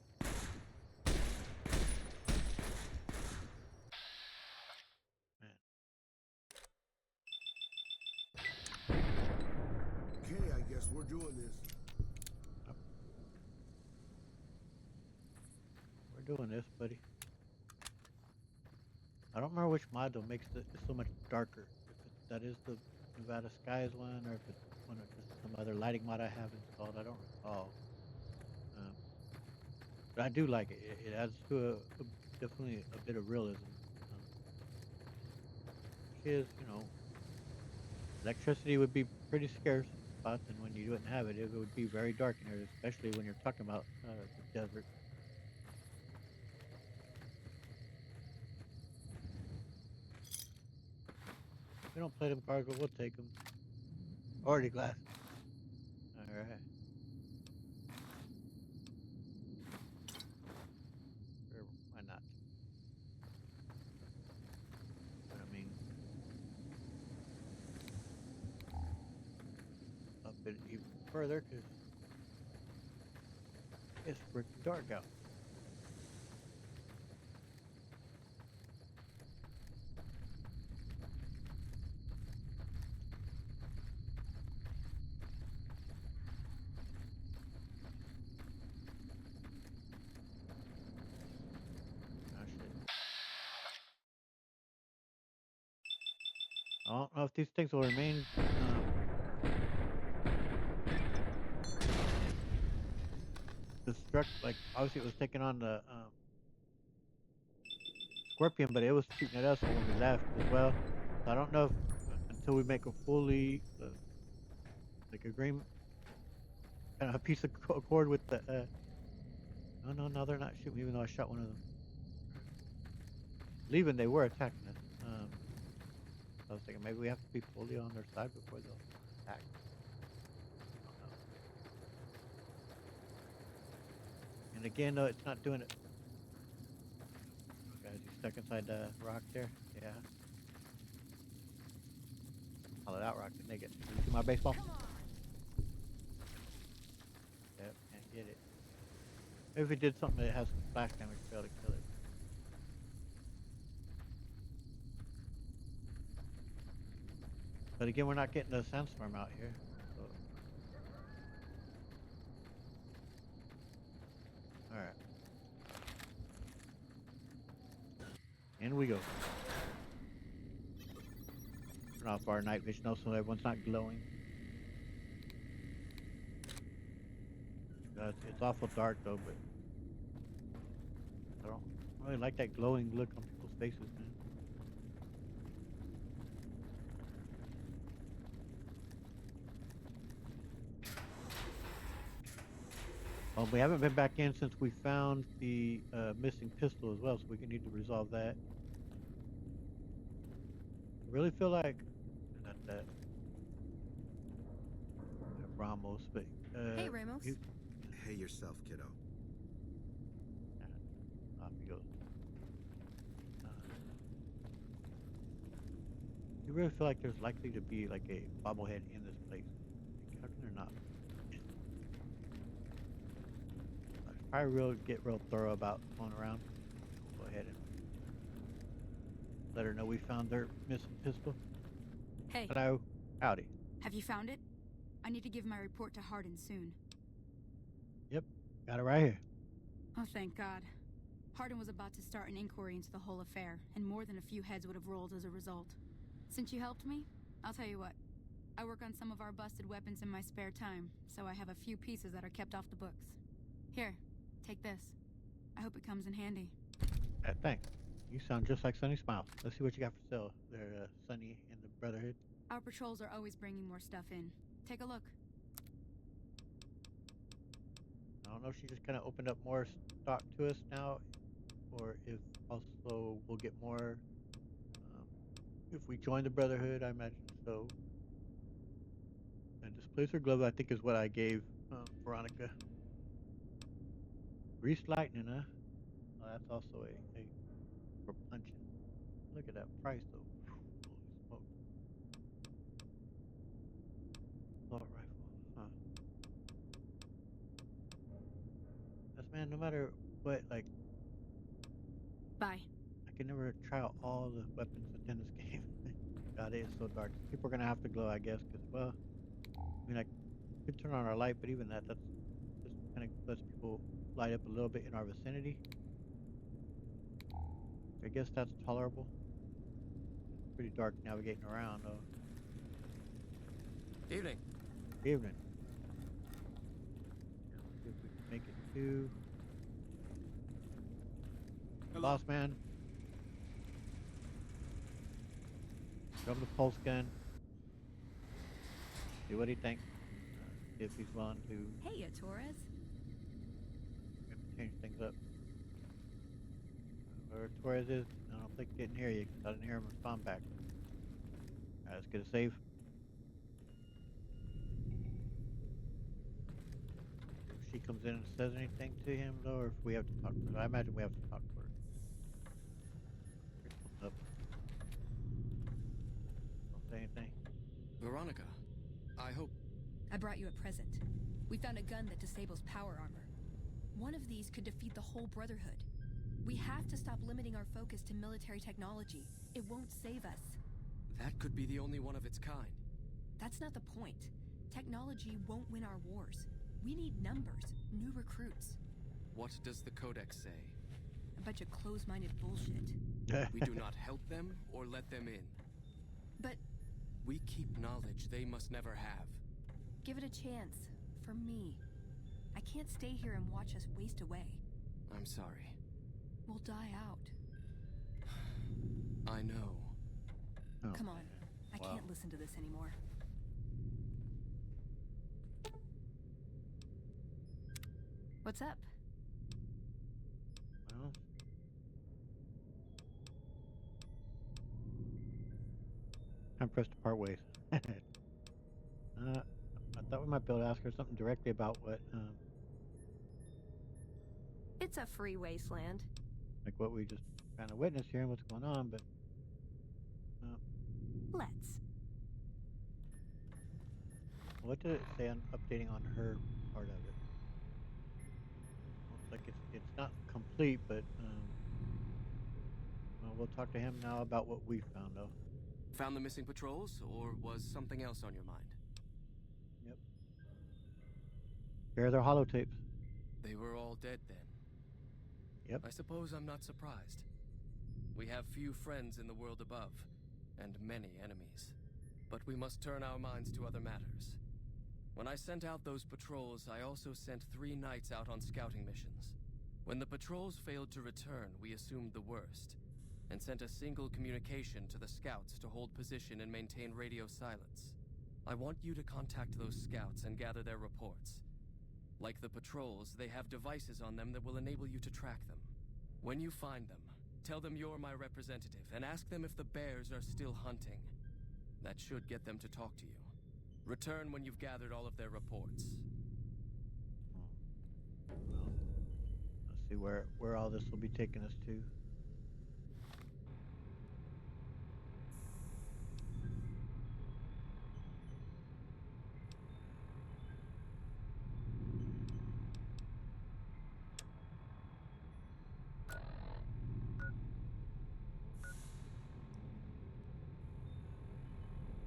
Man. Okay, I guess we're doing this. We're doing this, buddy. I don't remember which mod though makes it so much darker. That is the Nevada Skies one, or if it's one of just some other lighting mod I have installed. I don't recall. Um, but I do like it. It adds to definitely a bit of realism. Which is, electricity would be pretty scarce in spots, and when you wouldn't have it, it would be very dark in here, especially when you're talking about the desert. We don't play them cards, but we'll take them. Already glass. All right. it even further because it's freaking dark out. Oh shit. I don't know if these things will remain destruct. Like obviously it was taking on the scorpion, but it was shooting at us when we left as well. So I don't know if until we make a fully like agreement, a piece of accord with the. No, no, no, they're not shooting. Even though I shot one of them, leaving they were attacking us. I was thinking maybe we have to be fully on their side before they'll attack. I don't know. And again, though, it's not doing it. Oh, guys, he's stuck inside the rock there. Yeah. Hollow out rock. Didn't they get? Did you see my baseball? Yep, can't get it. Maybe if we did something that has some splash damage, we'd be able to kill it. But again, we're not getting the sandstorm out here. So. Alright. In we go. Turn off our night vision so everyone's not glowing. It's awful dark though, but I don't really like that glowing look on people's faces, man. We haven't been back in since we found the missing pistol as well, so we can need to resolve that. I really feel like not that Ramos, but Hey, Ramos. Hey yourself, kiddo. Off he goes. You really feel like there's likely to be like a bobblehead in this place. Like, how can there not? I probably get real thorough about going around. We'll go ahead and let her know we found their missing pistol. Hey. Hello. Howdy. Have you found it? I need to give my report to Hardin soon. Yep. Got it right here. Oh, thank God. Hardin was about to start an inquiry into the whole affair, and more than a few heads would have rolled as a result. Since you helped me, I'll tell you what. I work on some of our busted weapons in my spare time, so I have a few pieces that are kept off the books. Here, take this. I hope it comes in handy. Thanks. You sound just like Sunny Smiles. Let's see what you got for sale there, Sunny and the Brotherhood. Our patrols are always bringing more stuff in. Take a look. I don't know if she just kind of opened up more stock to us now, or if also we'll get more if we join the Brotherhood. I imagine so. And displacer glove, I think, is what I gave Veronica. Greased lightning, huh? Oh, that's also a for punching. Look at that price, though. Holy smoke. Assault rifle. Huh. That's, man, no matter what, like, Bye. I can never try out all the weapons within this game. God, it is so dark. People are going to have to glow, I guess, because, well, I mean, I could turn on our light, but even that's just kind of lets people light up a little bit in our vicinity. I guess that's tolerable. Pretty dark navigating around, though. Evening. Evening. See if we can make it to Boss Man. Grab the pulse gun. See what he thinks. See if he's willing to Hey, Torres. change things up. Where Torres is, I don't think he didn't hear you because I didn't hear him respond back. Alright, let's get a save. If she comes in and says anything to him, though, or if we have to talk to her. I imagine we have to talk to her. Here comes up. Don't say anything. Veronica, I hope... I brought you a present. We found a gun that disables power armor. One of these could defeat the whole Brotherhood. We have to stop limiting our focus to military technology. It won't save us. That could be the only one of its kind. That's not the point. Technology won't win our wars. We need numbers, new recruits. What does the Codex say? A bunch of close-minded bullshit. We do not help them or let them in. But we keep knowledge they must never have. Give it a chance. For me. I can't stay here and watch us waste away. I'm sorry. We'll die out. I know. Oh, come on. I wow. can't listen to this anymore. What's up? Well, time for us to part ways. I thought we might be able to ask her something directly about what, It's a free wasteland. like what we just kind of witnessed here and what's going on, but Let's. what did it say on updating on her part of it? Looks like it's not complete, but well, we'll talk to him now about what we found, though. Found the missing patrols, or was something else on your mind? Yep. Here are their holotapes. They were all dead then. Yep. I suppose I'm not surprised. We have few friends in the world above, and many enemies. But we must turn our minds to other matters. When I sent out those patrols, I also sent 3 knights out on scouting missions. When the patrols failed to return, we assumed the worst, and sent a single communication to the scouts to hold position and maintain radio silence. I want you to contact those scouts and gather their reports. Like the patrols, they have devices on them that will enable you to track them. When you find them, tell them you're my representative and ask them if the bears are still hunting. That should get them to talk to you. Return when you've gathered all of their reports. Well, let's see where all this will be taking us to.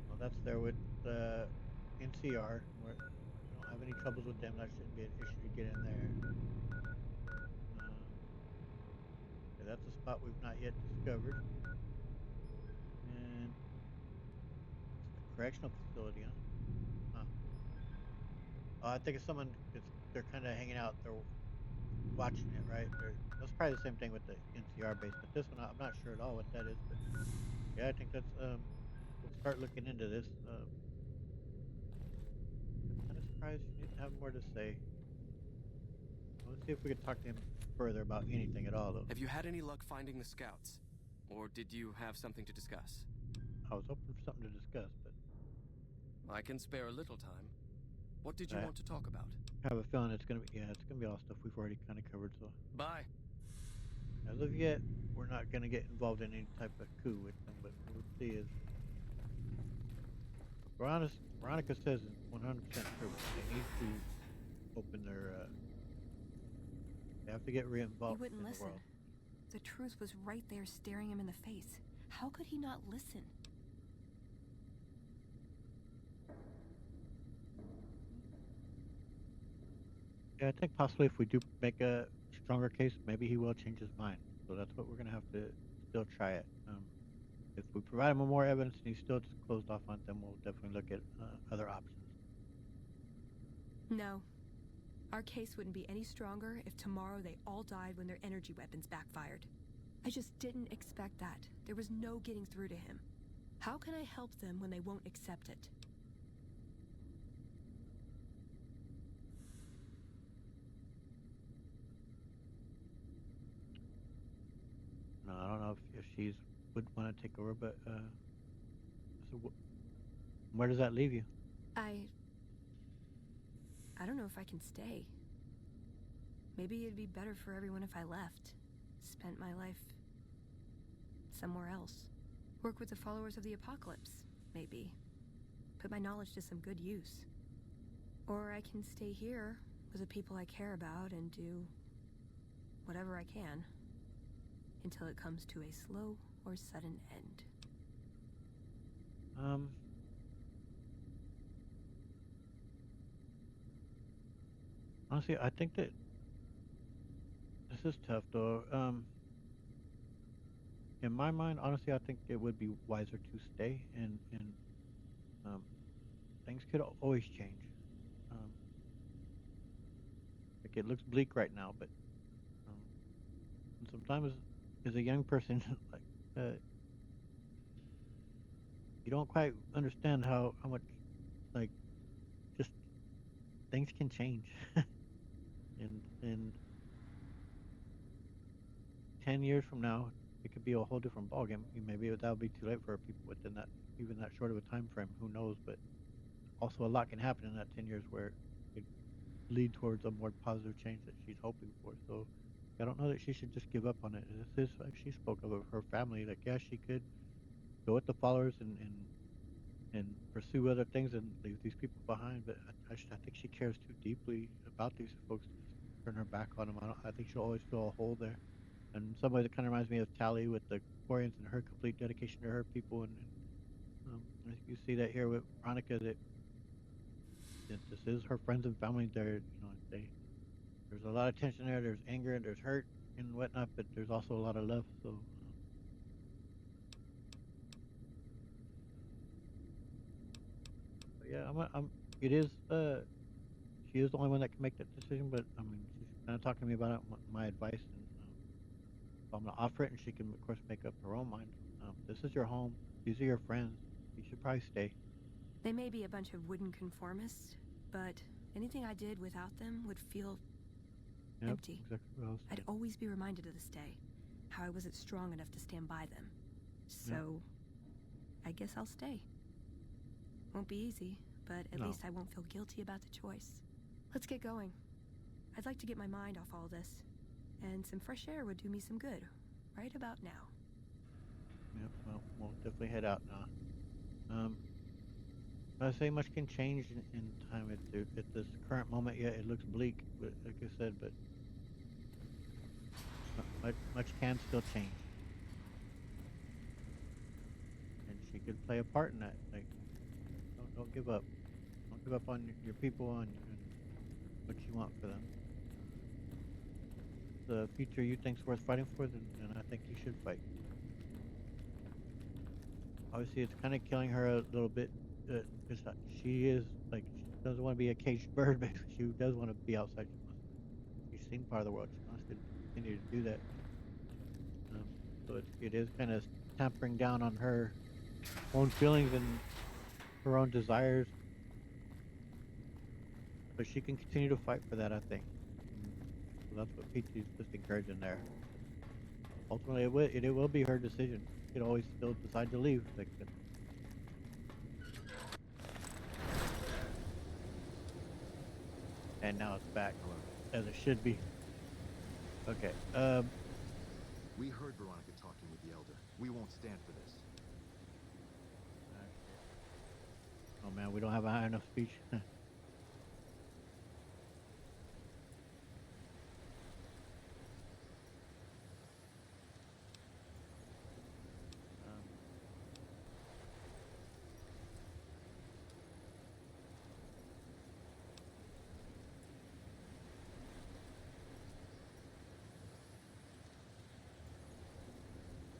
Well, that's there with the NCR. We don't have any troubles with them. That shouldn't be an issue to get in there. Okay, that's a spot we've not yet discovered. And it's the correctional facility, huh? I think it's someone. They're kind of hanging out. They're watching it, right? That's probably the same thing with the NCR base, but this one I'm not sure at all what that is. But yeah, I think that's let's start looking into this. I'm kind of surprised she didn't have more to say. Let's see if we could talk to him further about anything at all, though. Have you had any luck finding the scouts? Or did you have something to discuss? I was hoping for something to discuss, but I can spare a little time. What did you want to talk about? I have a feeling it's gonna be all stuff we've already kind of covered. So Bye. as of yet, we're not gonna get involved in any type of coup with them. But we'll see. Is Veronica says is 100% true. They need to open their. They have to get re-involved He wouldn't in listen. the world. The truth was right there staring him in the face. How could he not listen? Yeah, I think possibly if we do make a stronger case, maybe he will change his mind. So that's what we're gonna have to still try it. If we provide him with more evidence and he's still just closed off on it, then we'll definitely look at other options. No. Our case wouldn't be any stronger if tomorrow they all died when their energy weapons backfired. I just didn't expect that. There was no getting through to him. How can I help them when they won't accept it? No, I don't know if she's would want to take over, but so where does that leave you? I don't know if I can stay. Maybe it'd be better for everyone if I left. Spent my life somewhere else. Work with the followers of the apocalypse, maybe. Put my knowledge to some good use. Or I can stay here with the people I care about and do whatever I can until it comes to a slow or sudden end. Honestly, I think that this is tough though. In my mind, honestly, I think it would be wiser to stay, and um, things could always change. Um, like it looks bleak right now, but um, and sometimes as a young person, like you don't quite understand how much like just things can change, and 10 years from now, it could be a whole different ballgame. Maybe that'll be too late for people within that even that short of a time frame. Who knows? But also, a lot can happen in that 10 years where it lead towards a more positive change that she's hoping for. So I don't know that she should just give up on it. This is like she spoke of her family. Like, yeah, she could go with the followers and pursue other things and leave these people behind. But I think she cares too deeply about these folks to just turn her back on them. I think she'll always feel a hole there. And in some ways, it kind of reminds me of Tally with the Quarians and her complete dedication to her people. And you see that here with Veronica that this is her friends and family. There's a lot of tension there. There's anger and there's hurt and whatnot, but there's also a lot of love. So but yeah, it is she is the only one that can make that decision. But I mean, she's kind of talking to me about it, my advice, and so I'm gonna offer it, and she can of course make up her own mind. This is your home. These are your friends. You should probably stay. They may be a bunch of wooden conformists, but anything I did without them would feel Yep, empty. exactly what I was I'd saying. always be reminded of this day, how I wasn't strong enough to stand by them. Yep. So, I guess I'll stay. Won't be easy, but at No. least I won't feel guilty about the choice. Let's get going. I'd like to get my mind off all this, and some fresh air would do me some good, right about now. Yep. Well, we'll definitely head out now. I say much can change in time at this current moment. Yeah, it looks bleak, but like I said, but much can still change, and she could play a part in that. Like, don't give up. Don't give up on your people and what you want for them. The future you think's worth fighting for, then I think you should fight. Obviously, it's kind of killing her a little bit. Because she is like she doesn't want to be a caged bird, but she does want to be outside. She's seen part of the world. She wants to continue to do that. So it is kind of tampering down on her own feelings and her own desires, but she can continue to fight for that, I think. And so that's what Peachy's just encouraging there. Ultimately, it will be her decision. She could always still decide to leave. Like, and now it's back as it should be. Okay. We heard Veronica talking with the Elder. We won't stand for this. Oh man, we don't have a high enough speech.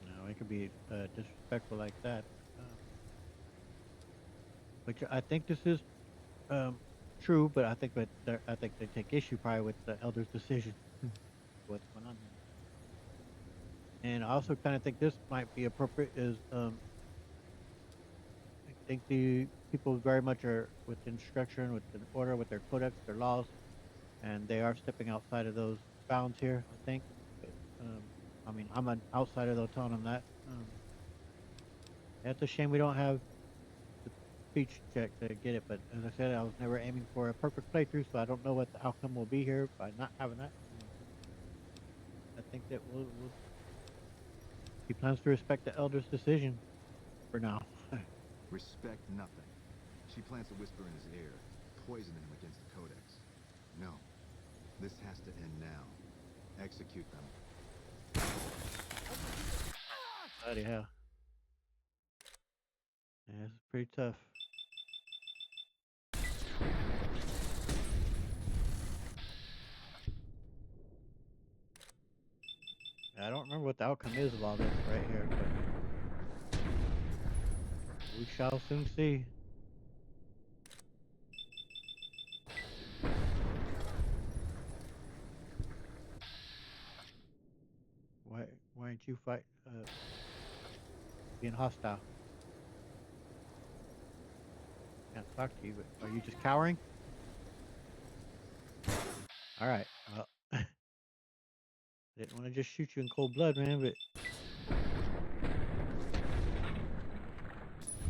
No, it could be disrespectful like that. Which I think this is um, true, but I think they take issue probably with the elder's decision. What's going on here? And I also kind of think this might be appropriate. Is I think the people very much are within structure and within order with their codex, their laws, and they are stepping outside of those bounds here. I think. But, I mean, I'm an outsider though, telling them that. It's a shame we don't have the speech check to get it, but as I said, I was never aiming for a perfect playthrough, so I don't know what the outcome will be here by not having that. I think that he plans to respect the elder's decision for now. Respect nothing. She plans to whisper in his ear, poison him against the Codex. No. This has to end now. Execute them. Bloody hell. Yeah, this is pretty tough. I don't remember what the outcome is of all this right here, but we shall soon see. Why aren't you being hostile? Can't talk to you, but are you just cowering? All right. Well, I didn't want to just shoot you in cold blood, man, but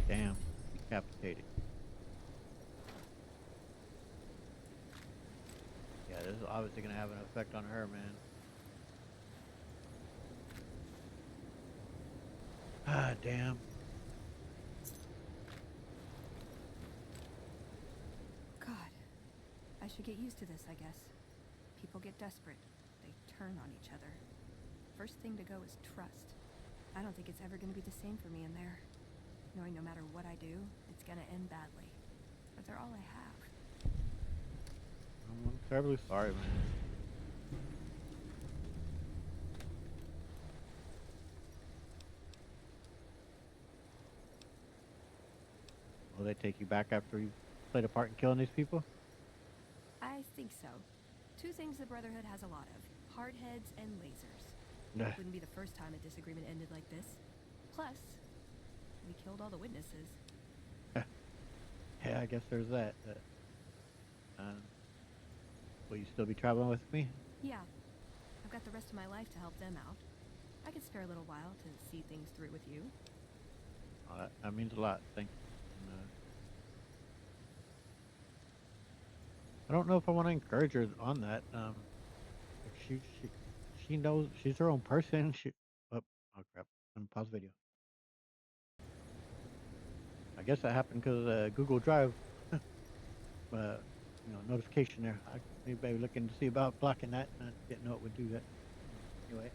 damn, decapitated. Yeah, this is obviously gonna have an effect on her, man. Ah, damn. God, I should get used to this, I guess. People get desperate. They turn on each other. First thing to go is trust. I don't think it's ever going to be the same for me in there. Knowing no matter what I do, it's going to end badly. But they're all I have. I'm terribly sorry, man. Will they take you back after you played a part in killing these people? I think so. Two things the Brotherhood has a lot of. Hardheads and lasers. Nah. Wouldn't be the first time a disagreement ended like this. Plus, we killed all the witnesses. Yeah, I guess there's that. Will you still be traveling with me? Yeah. I've got the rest of my life to help them out. I could spare a little while to see things through with you. Oh, that means a lot. Thank you. And, I don't know if I want to encourage her on that. If she knows she's her own person. Oh, oh crap! I'm gonna pause video. I guess that happened because Google Drive, notification there. I maybe looking to see about blocking that. I didn't know it would do that. Anyway,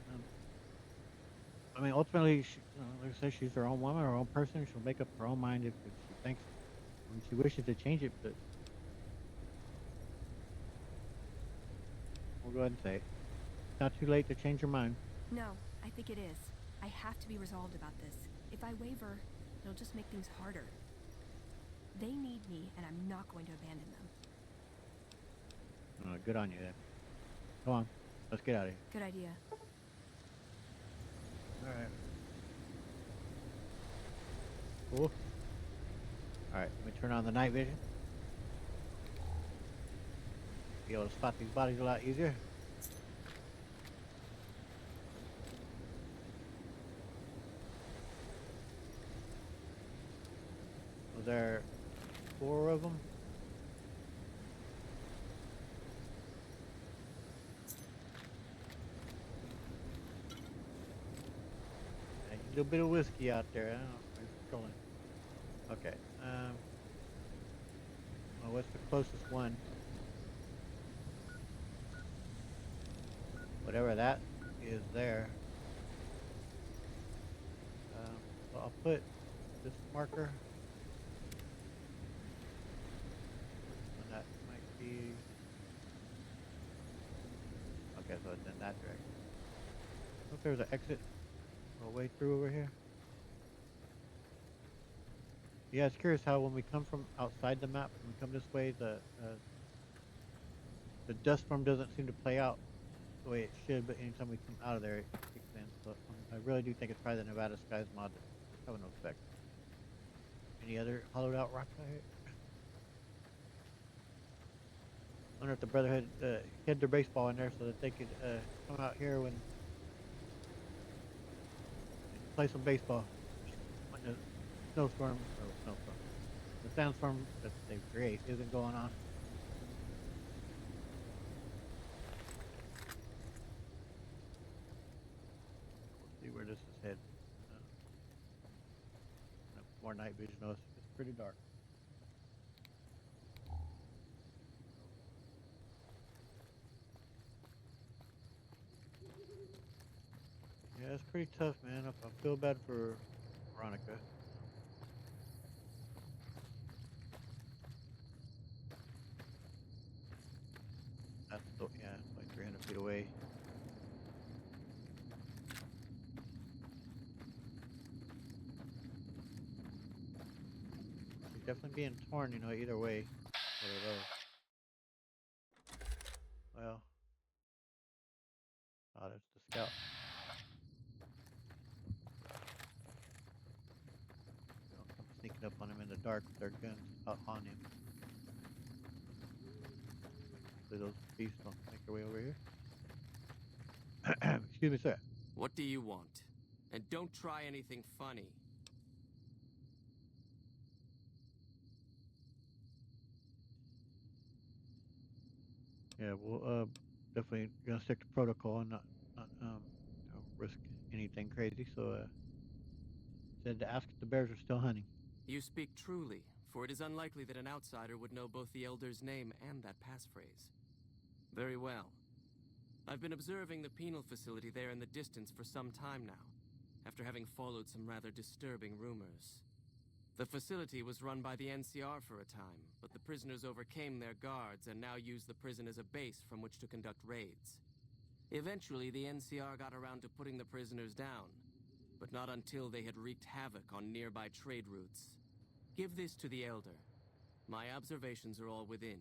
I mean, ultimately, like I said, she's her own woman, her own person. She'll make up her own mind if she thinks when she wishes to change it. But we'll go ahead and say it. It's not too late to change your mind. No, I think it is. I have to be resolved about this. If I waver, it'll just make things harder. They need me, and I'm not going to abandon them. Good on you, then. Come on, let's get out of here. Good idea. All right. Cool. All right, let me turn on the night vision. Be able to spot these bodies a lot easier. Was there 4 of them? A little bit of whiskey out there. I don't know. It's going. Okay. Well, what's the closest one? Whatever that is there. So I'll put this marker. And that might be. Okay, so it's in that direction. I hope there's an exit. A way through over here. Yeah, it's curious how when we come from outside the map, when we come this way, the dust storm doesn't seem to play out the way it should, but anytime we come out of there, it kicks in. So I really do think it's probably the Nevada Skies mod that's having an effect. Any other hollowed out rocks out here? I wonder if the Brotherhood hid their baseball in there so that they could come out here when play some baseball when the the sandstorm that they create isn't going on. We'll see where this is headed. More night vision. It's pretty dark. pretty tough, man. I feel bad for Veronica. That's the, yeah, it's like 300 feet away. She's definitely being torn, either way. One of those. Well, oh, that's the scout. Come sneaking up on him in the dark with their guns out on him. Hopefully those beasts don't make their way over here. Excuse me, sir. What do you want? And don't try anything funny. Yeah, we'll definitely gonna stick to protocol and not risk anything crazy. So said to ask if the bears are still hunting. You speak truly, for it is unlikely that an outsider would know both the Elder's name and that passphrase. Very well. I've been observing the penal facility there in the distance for some time now, after having followed some rather disturbing rumors. The facility was run by the NCR for a time, but the prisoners overcame their guards and now use the prison as a base from which to conduct raids. Eventually, the NCR got around to putting the prisoners down, but not until they had wreaked havoc on nearby trade routes. Give this to the Elder. My observations are all within.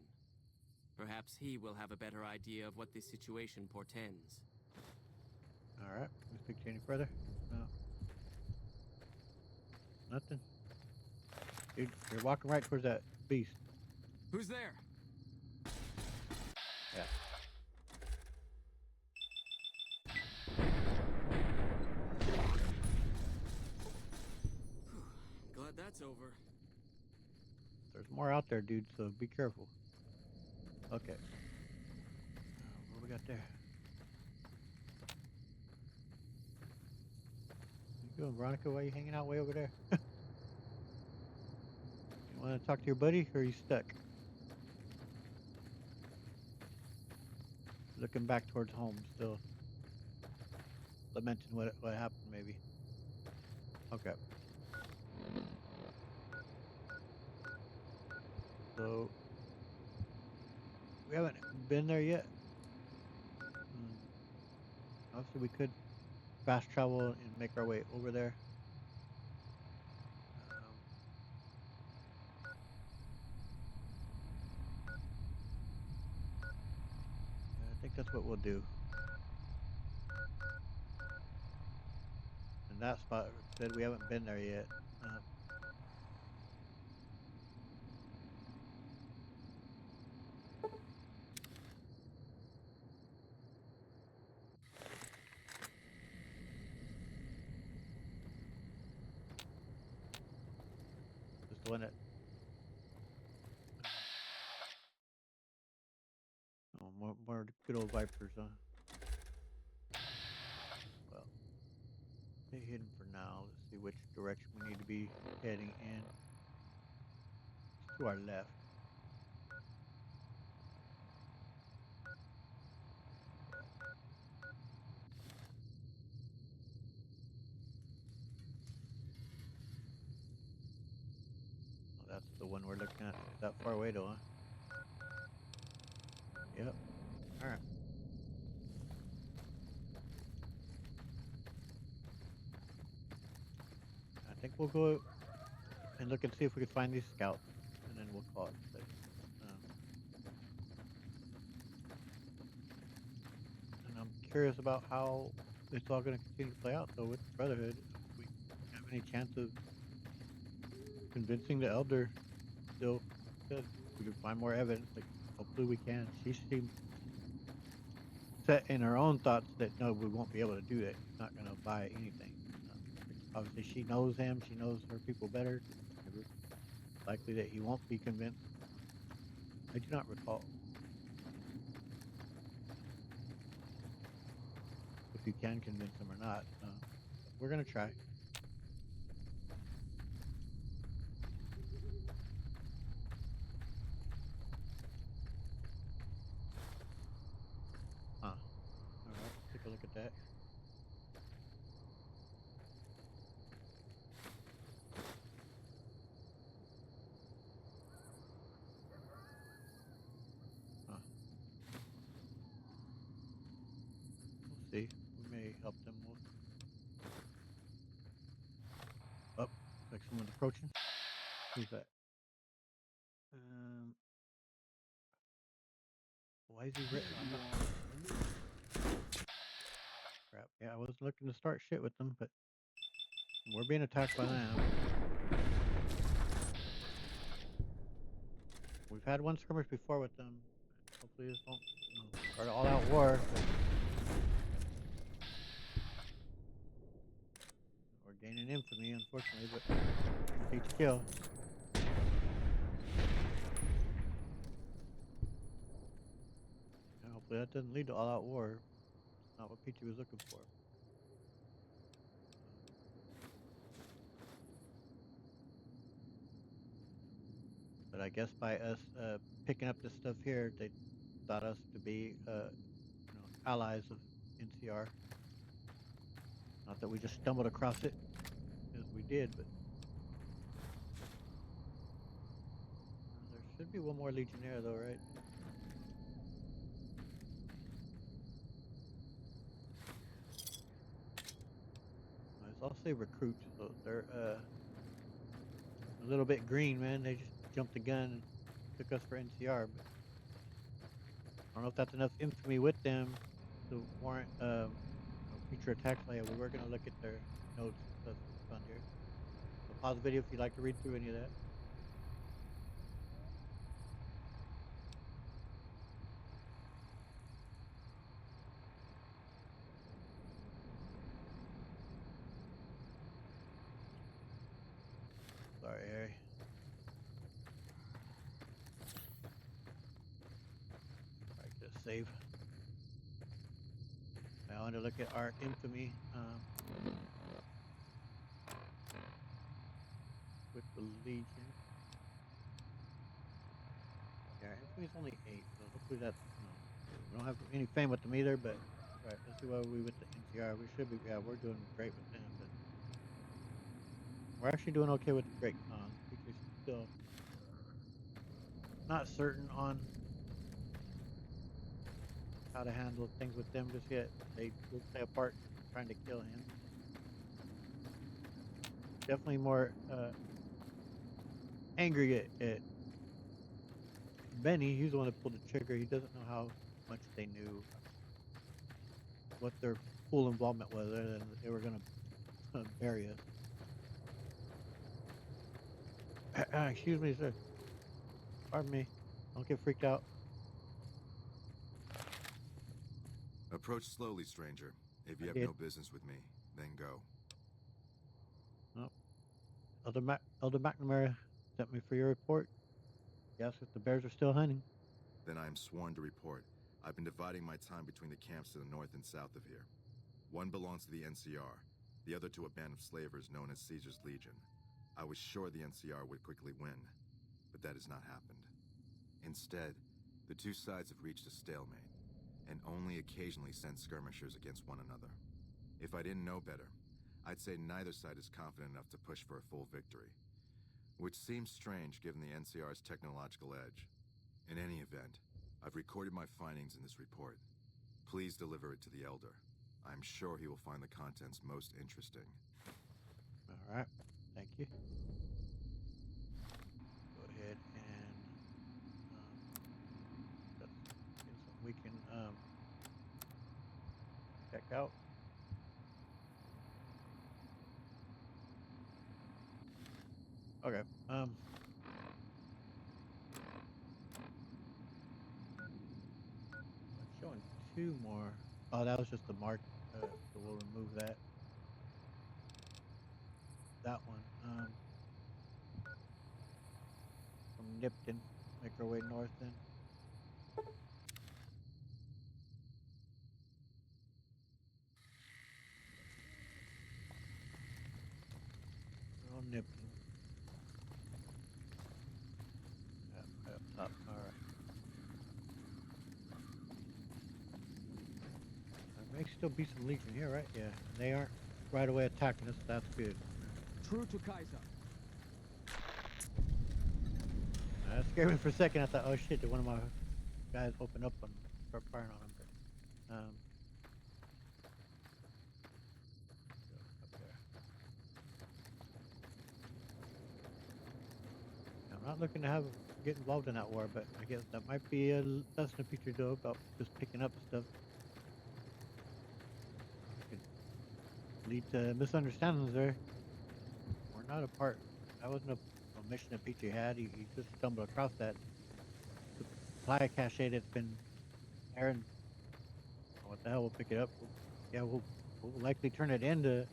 Perhaps he will have a better idea of what this situation portends. All right. Can we speak to you any further? No. Nothing. Dude, you're walking right towards that beast. Who's there? Yeah. Glad that's over. There's more out there, dude, so be careful. Okay. What we got there? You doing, Veronica? Why are you hanging out way over there? You want to talk to your buddy, or are you stuck? Looking back towards home, still lamenting what happened, maybe. Okay. So we haven't been there yet. Obviously, we could fast travel and make our way over there. I think that's what we'll do. And that spot said we haven't been there yet. Just the one that. Oh, more good old vipers, huh? Well, stay hidden for now. Let's see which direction we need to be heading in. It's to our left. Oh, that's the one we're looking at. That far away, though, huh? Yep. All right. I think we'll go and look and see if we can find these scouts, and then we'll call it. And I'm curious about how it's all going to continue to play out. So with the Brotherhood, if we have any chance of convincing the Elder, still good. We can find more evidence. Like hopefully we can. She seems set in her own thoughts that no, we won't be able to do that. She's not going to buy anything. Obviously, she knows him. She knows her people better. It's likely that he won't be convinced. I do not recall if you can convince him or not. We're going to try. Huh. All right, take a look at that. help them more. Oh, looks like someone's approaching. Who's that? Um, why is he written? Crap. Yeah, I was looking to start shit with them, but we're being attacked by them. We've had one skirmish before with them. Hopefully this won't start an all-out war. We're gaining infamy, unfortunately, but each kill. And hopefully that doesn't lead to all-out war. It's not what Peachy was looking for. But I guess by us picking up this stuff here, they thought us to be, allies of NCR. Not that we just stumbled across it, as we did, but there should be one more Legionnaire, though, right? I'll say recruits, so they're a little bit green, man. They just jumped the gun and took us for NCR, but I don't know if that's enough infamy with them to warrant future attacks. Like, we were gonna look at their notes and stuff that we found here. So pause the video if you'd like to read through any of that. Sorry, Harry. Alright, get a save. I want to look at our infamy with the Legion. Yeah, our infamy's only 8, so hopefully that's we don't have any fame with them either. But right, let's see what we with the NCR. We should be. Yeah, we're doing great with them, but we're actually doing okay with the Great Khans. We're still not certain on how to handle things with them just yet. They will play a part in trying to kill him. Definitely more angry at Benny. He's the one that pulled the trigger. He doesn't know how much they knew what their full involvement was, other than they were going to bury us. Excuse me, sir. Pardon me. Don't get freaked out. Approach slowly, stranger. If you have no business with me, then go. Oh. Elder McNamara sent me for your report. Yes, if the bears are still hunting. Then I am sworn to report. I've been dividing my time between the camps to the north and south of here. One belongs to the NCR, the other to a band of slavers known as Caesar's Legion. I was sure the NCR would quickly win, but that has not happened. Instead, the two sides have reached a stalemate, and only occasionally send skirmishers against one another. If I didn't know better, I'd say neither side is confident enough to push for a full victory, which seems strange given the NCR's technological edge. In any event, I've recorded my findings in this report. Please deliver it to the Elder. I'm sure he will find the contents most interesting. All right, thank you. Go ahead and that's something we can check out. Okay. It's showing 2 more. Oh, that was just the mark. So we'll remove that. That one. From Nipton, make our way north then. We're on Nipton. Yeah, right up top. All right. There may still be some Legion here, right? Yeah, they aren't right away attacking us. That's good. True to Kaiser. That scared me for a second. I thought, oh shit, did one of my guys open up and start firing on him? But, not looking to have get involved in that war, but I guess that might be a lesson a future though about just picking up stuff. Could lead to misunderstandings there. We're not a part. That wasn't a mission that Petrie had. He just stumbled across that supply cache that's been there, and what the hell? We'll pick it up. Yeah, we'll likely turn it into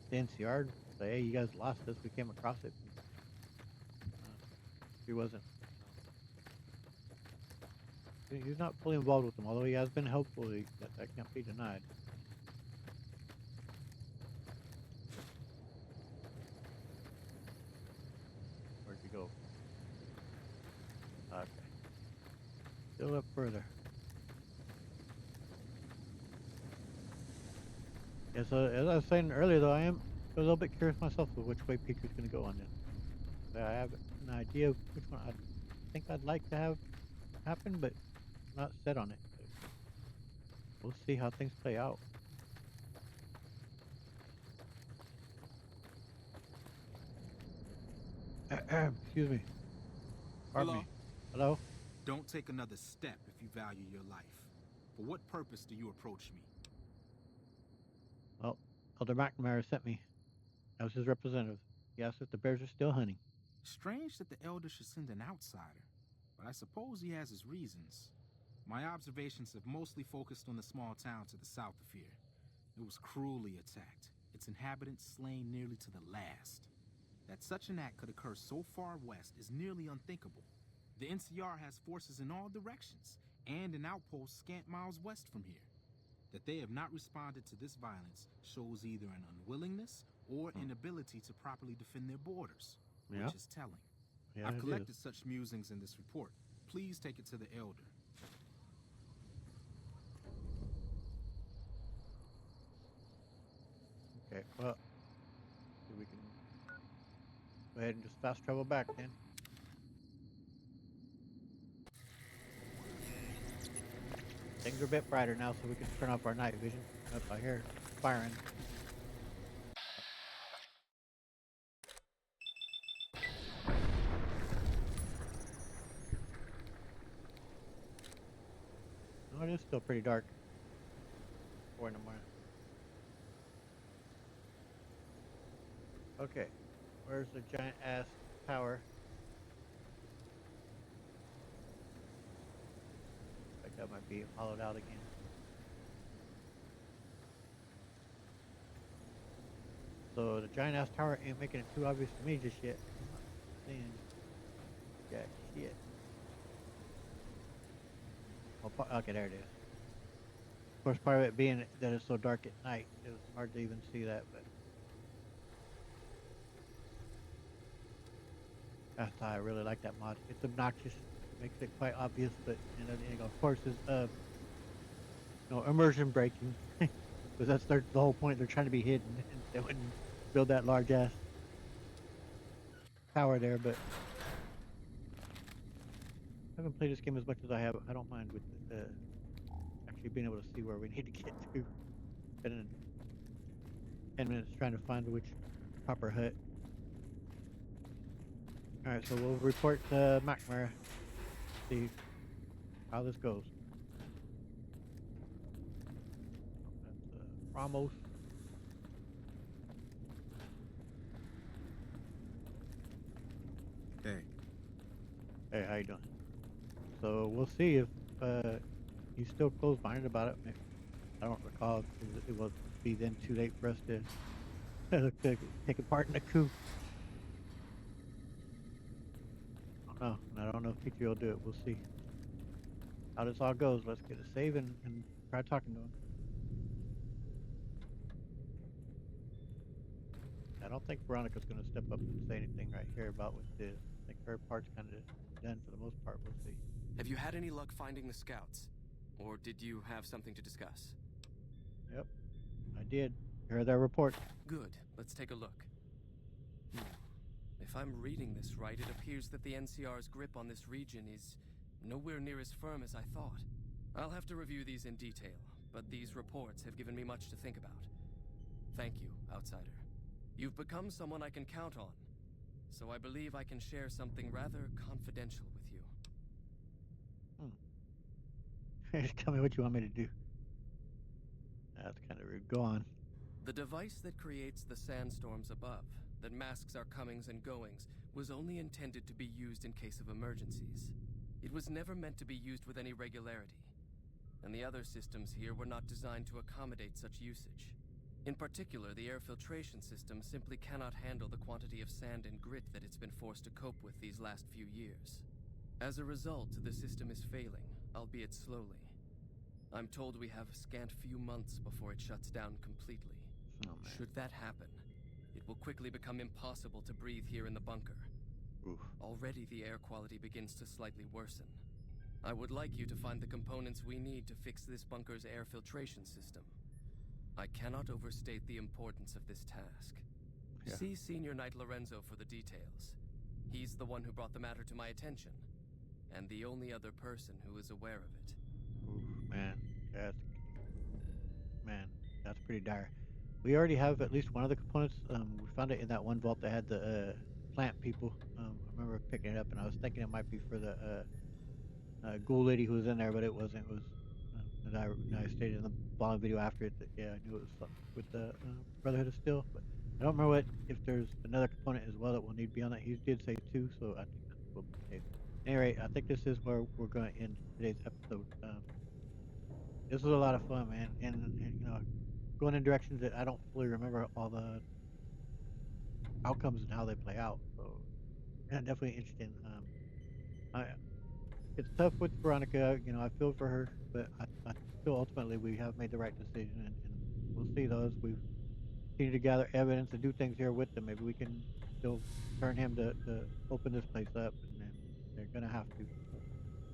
the NCR. Say, hey, you guys lost this. We came across it. He wasn't. He's not fully involved with them, although he has been helpful. That can't be denied. Where'd you go? Okay. Still up further. Yeah, so as I was saying earlier, though, I am a little bit curious myself of which way Petrie's going to go on this. I have an idea of which one I think I'd like to have happen, but I'm not set on it. We'll see how things play out. Excuse me. Pardon me. Hello? Don't take another step if you value your life. For what purpose do you approach me? Well, Elder McNamara sent me. I was his representative. He asked if the bears are still hunting. Strange that the Elder should send an outsider, but I suppose he has his reasons. My observations have mostly focused on the small town to the south of here. It was cruelly attacked, its inhabitants slain nearly to the last. That such an act could occur so far west is nearly unthinkable. The NCR has forces in all directions, and an outpost scant miles west from here. That they have not responded to this violence shows either an unwillingness or inability to properly defend their borders, which is telling. Yeah, I've collected such musings in this report. Please take it to the Elder. Okay, well, we can go ahead and just fast travel back then. Things are a bit brighter now, so we can turn off our night vision. Up, I hear firing. No, it is still pretty dark. 4 in the morning. Okay, where's the giant ass tower? Like that might be hollowed out again. So the giant ass tower ain't making it too obvious to me just yet. I'm not seeing jack shit. Oh, okay, there it is. Of course, part of it being that it's so dark at night, it was hard to even see that, but that's how I really like that mod. It's obnoxious, makes it quite obvious, but of course, is immersion breaking, because that's the whole point. They're trying to be hidden, and they wouldn't build that large ass tower there. But I haven't played this game as much as I have. I don't mind with actually being able to see where we need to get to. Spending 10 minutes trying to find which proper hut. Alright, so we'll report to McNamara, see how this goes. That's Ramos. Hey. Hey, how you doing? So we'll see if he's still closed-minded about it. I don't recall, because it will be then too late for us to take a part in the coup. No, I don't know if Petrie will do it. We'll see how this all goes. Let's get a save and try talking to him. I don't think Veronica's going to step up and say anything right here about what this. I think her part's kind of done for the most part. We'll see. Have you had any luck finding the scouts? Or did you have something to discuss? Yep, I did. Here are their reports. Good. Let's take a look. If I'm reading this right, it appears that the NCR's grip on this region is nowhere near as firm as I thought. I'll have to review these in detail, but these reports have given me much to think about. Thank you, Outsider. You've become someone I can count on. so I believe I can share something rather confidential with you. Just tell me what you want me to do. That's kind of rude. Go on. The device that creates the sandstorms above, that masks our comings and goings, was only intended to be used in case of emergencies. It was never meant to be used with any regularity, and the other systems here were not designed to accommodate such usage. In particular, the air filtration system simply cannot handle the quantity of sand and grit that it's been forced to cope with these last few years. As a result, the system is failing, albeit slowly. I'm told we have a scant few months before it shuts down completely. Oh, man. Should that happen, it will quickly become impossible to breathe here in the bunker. Oof. Already the air quality begins to slightly worsen. I would like you to find the components we need to fix this bunker's air filtration system. I cannot overstate the importance of this task. Yeah. See Senior Knight Lorenzo for the details. He's the one who brought the matter to my attention, and the only other person who is aware of it. Oof, man, that's pretty dire. We already have at least one of the components. We found it in that one vault that had the plant people. I remember picking it up, and I was thinking it might be for the ghoul lady who was in there, but it wasn't. It was, I stated in the following video after it that, yeah, I knew it was something with the Brotherhood of Steel, but I don't remember if there's another component as well that will need to be on that. He did say two, so I think that will be safe. Anyway, I think this is where we're going to end today's episode. This was a lot of fun, man, and going in directions that I don't fully remember all the outcomes and how they play out. So, yeah, definitely interesting. I It's tough with Veronica. I feel for her, but I feel ultimately we have made the right decision, and we'll see those. We've continued to gather evidence and do things here with them. Maybe we can still turn him to open this place up, and then they're gonna have to.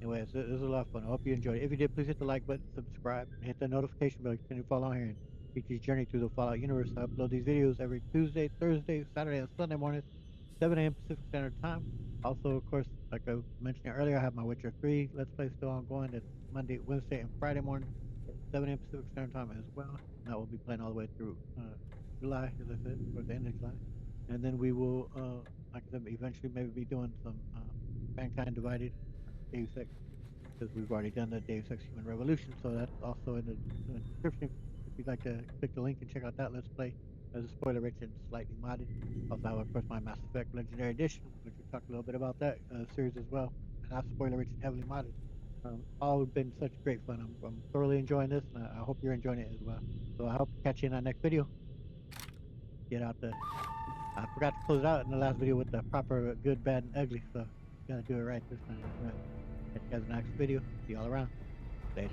Anyways, it was a lot of fun. I hope you enjoyed it. If you did, please hit the like button, subscribe, and hit the notification bell to continue to follow here and Peachy's journey through the Fallout universe. I upload these videos every Tuesday, Thursday, Saturday, and Sunday mornings, 7 a.m. Pacific Standard Time. Also, of course, like I mentioned earlier, I have my Witcher 3 Let's Play still ongoing. That's Monday, Wednesday, and Friday morning at 7 a.m. Pacific Standard Time as well. And that will be playing all the way through July, as I said, or the end of July. And then we will, like I said, eventually maybe be doing some Mankind Divided, Deus Ex, because we've already done the Deus Ex Human Revolution. So that's also in the description if you'd like to click the link and check out that Let's Play. As a spoiler rich and slightly modded. Also have, of course, my Mass Effect Legendary Edition, which we talked a little bit about that series as well. And that's spoiler rich and heavily modded. All been such great fun. I'm thoroughly enjoying this, and I hope you're enjoying it as well. So I hope to catch you in our next video. Get out the. I forgot to close it out in the last video with the proper good, bad, and ugly. So gotta do it right this time. All right. Catch you guys in the next video. See y'all around. Later.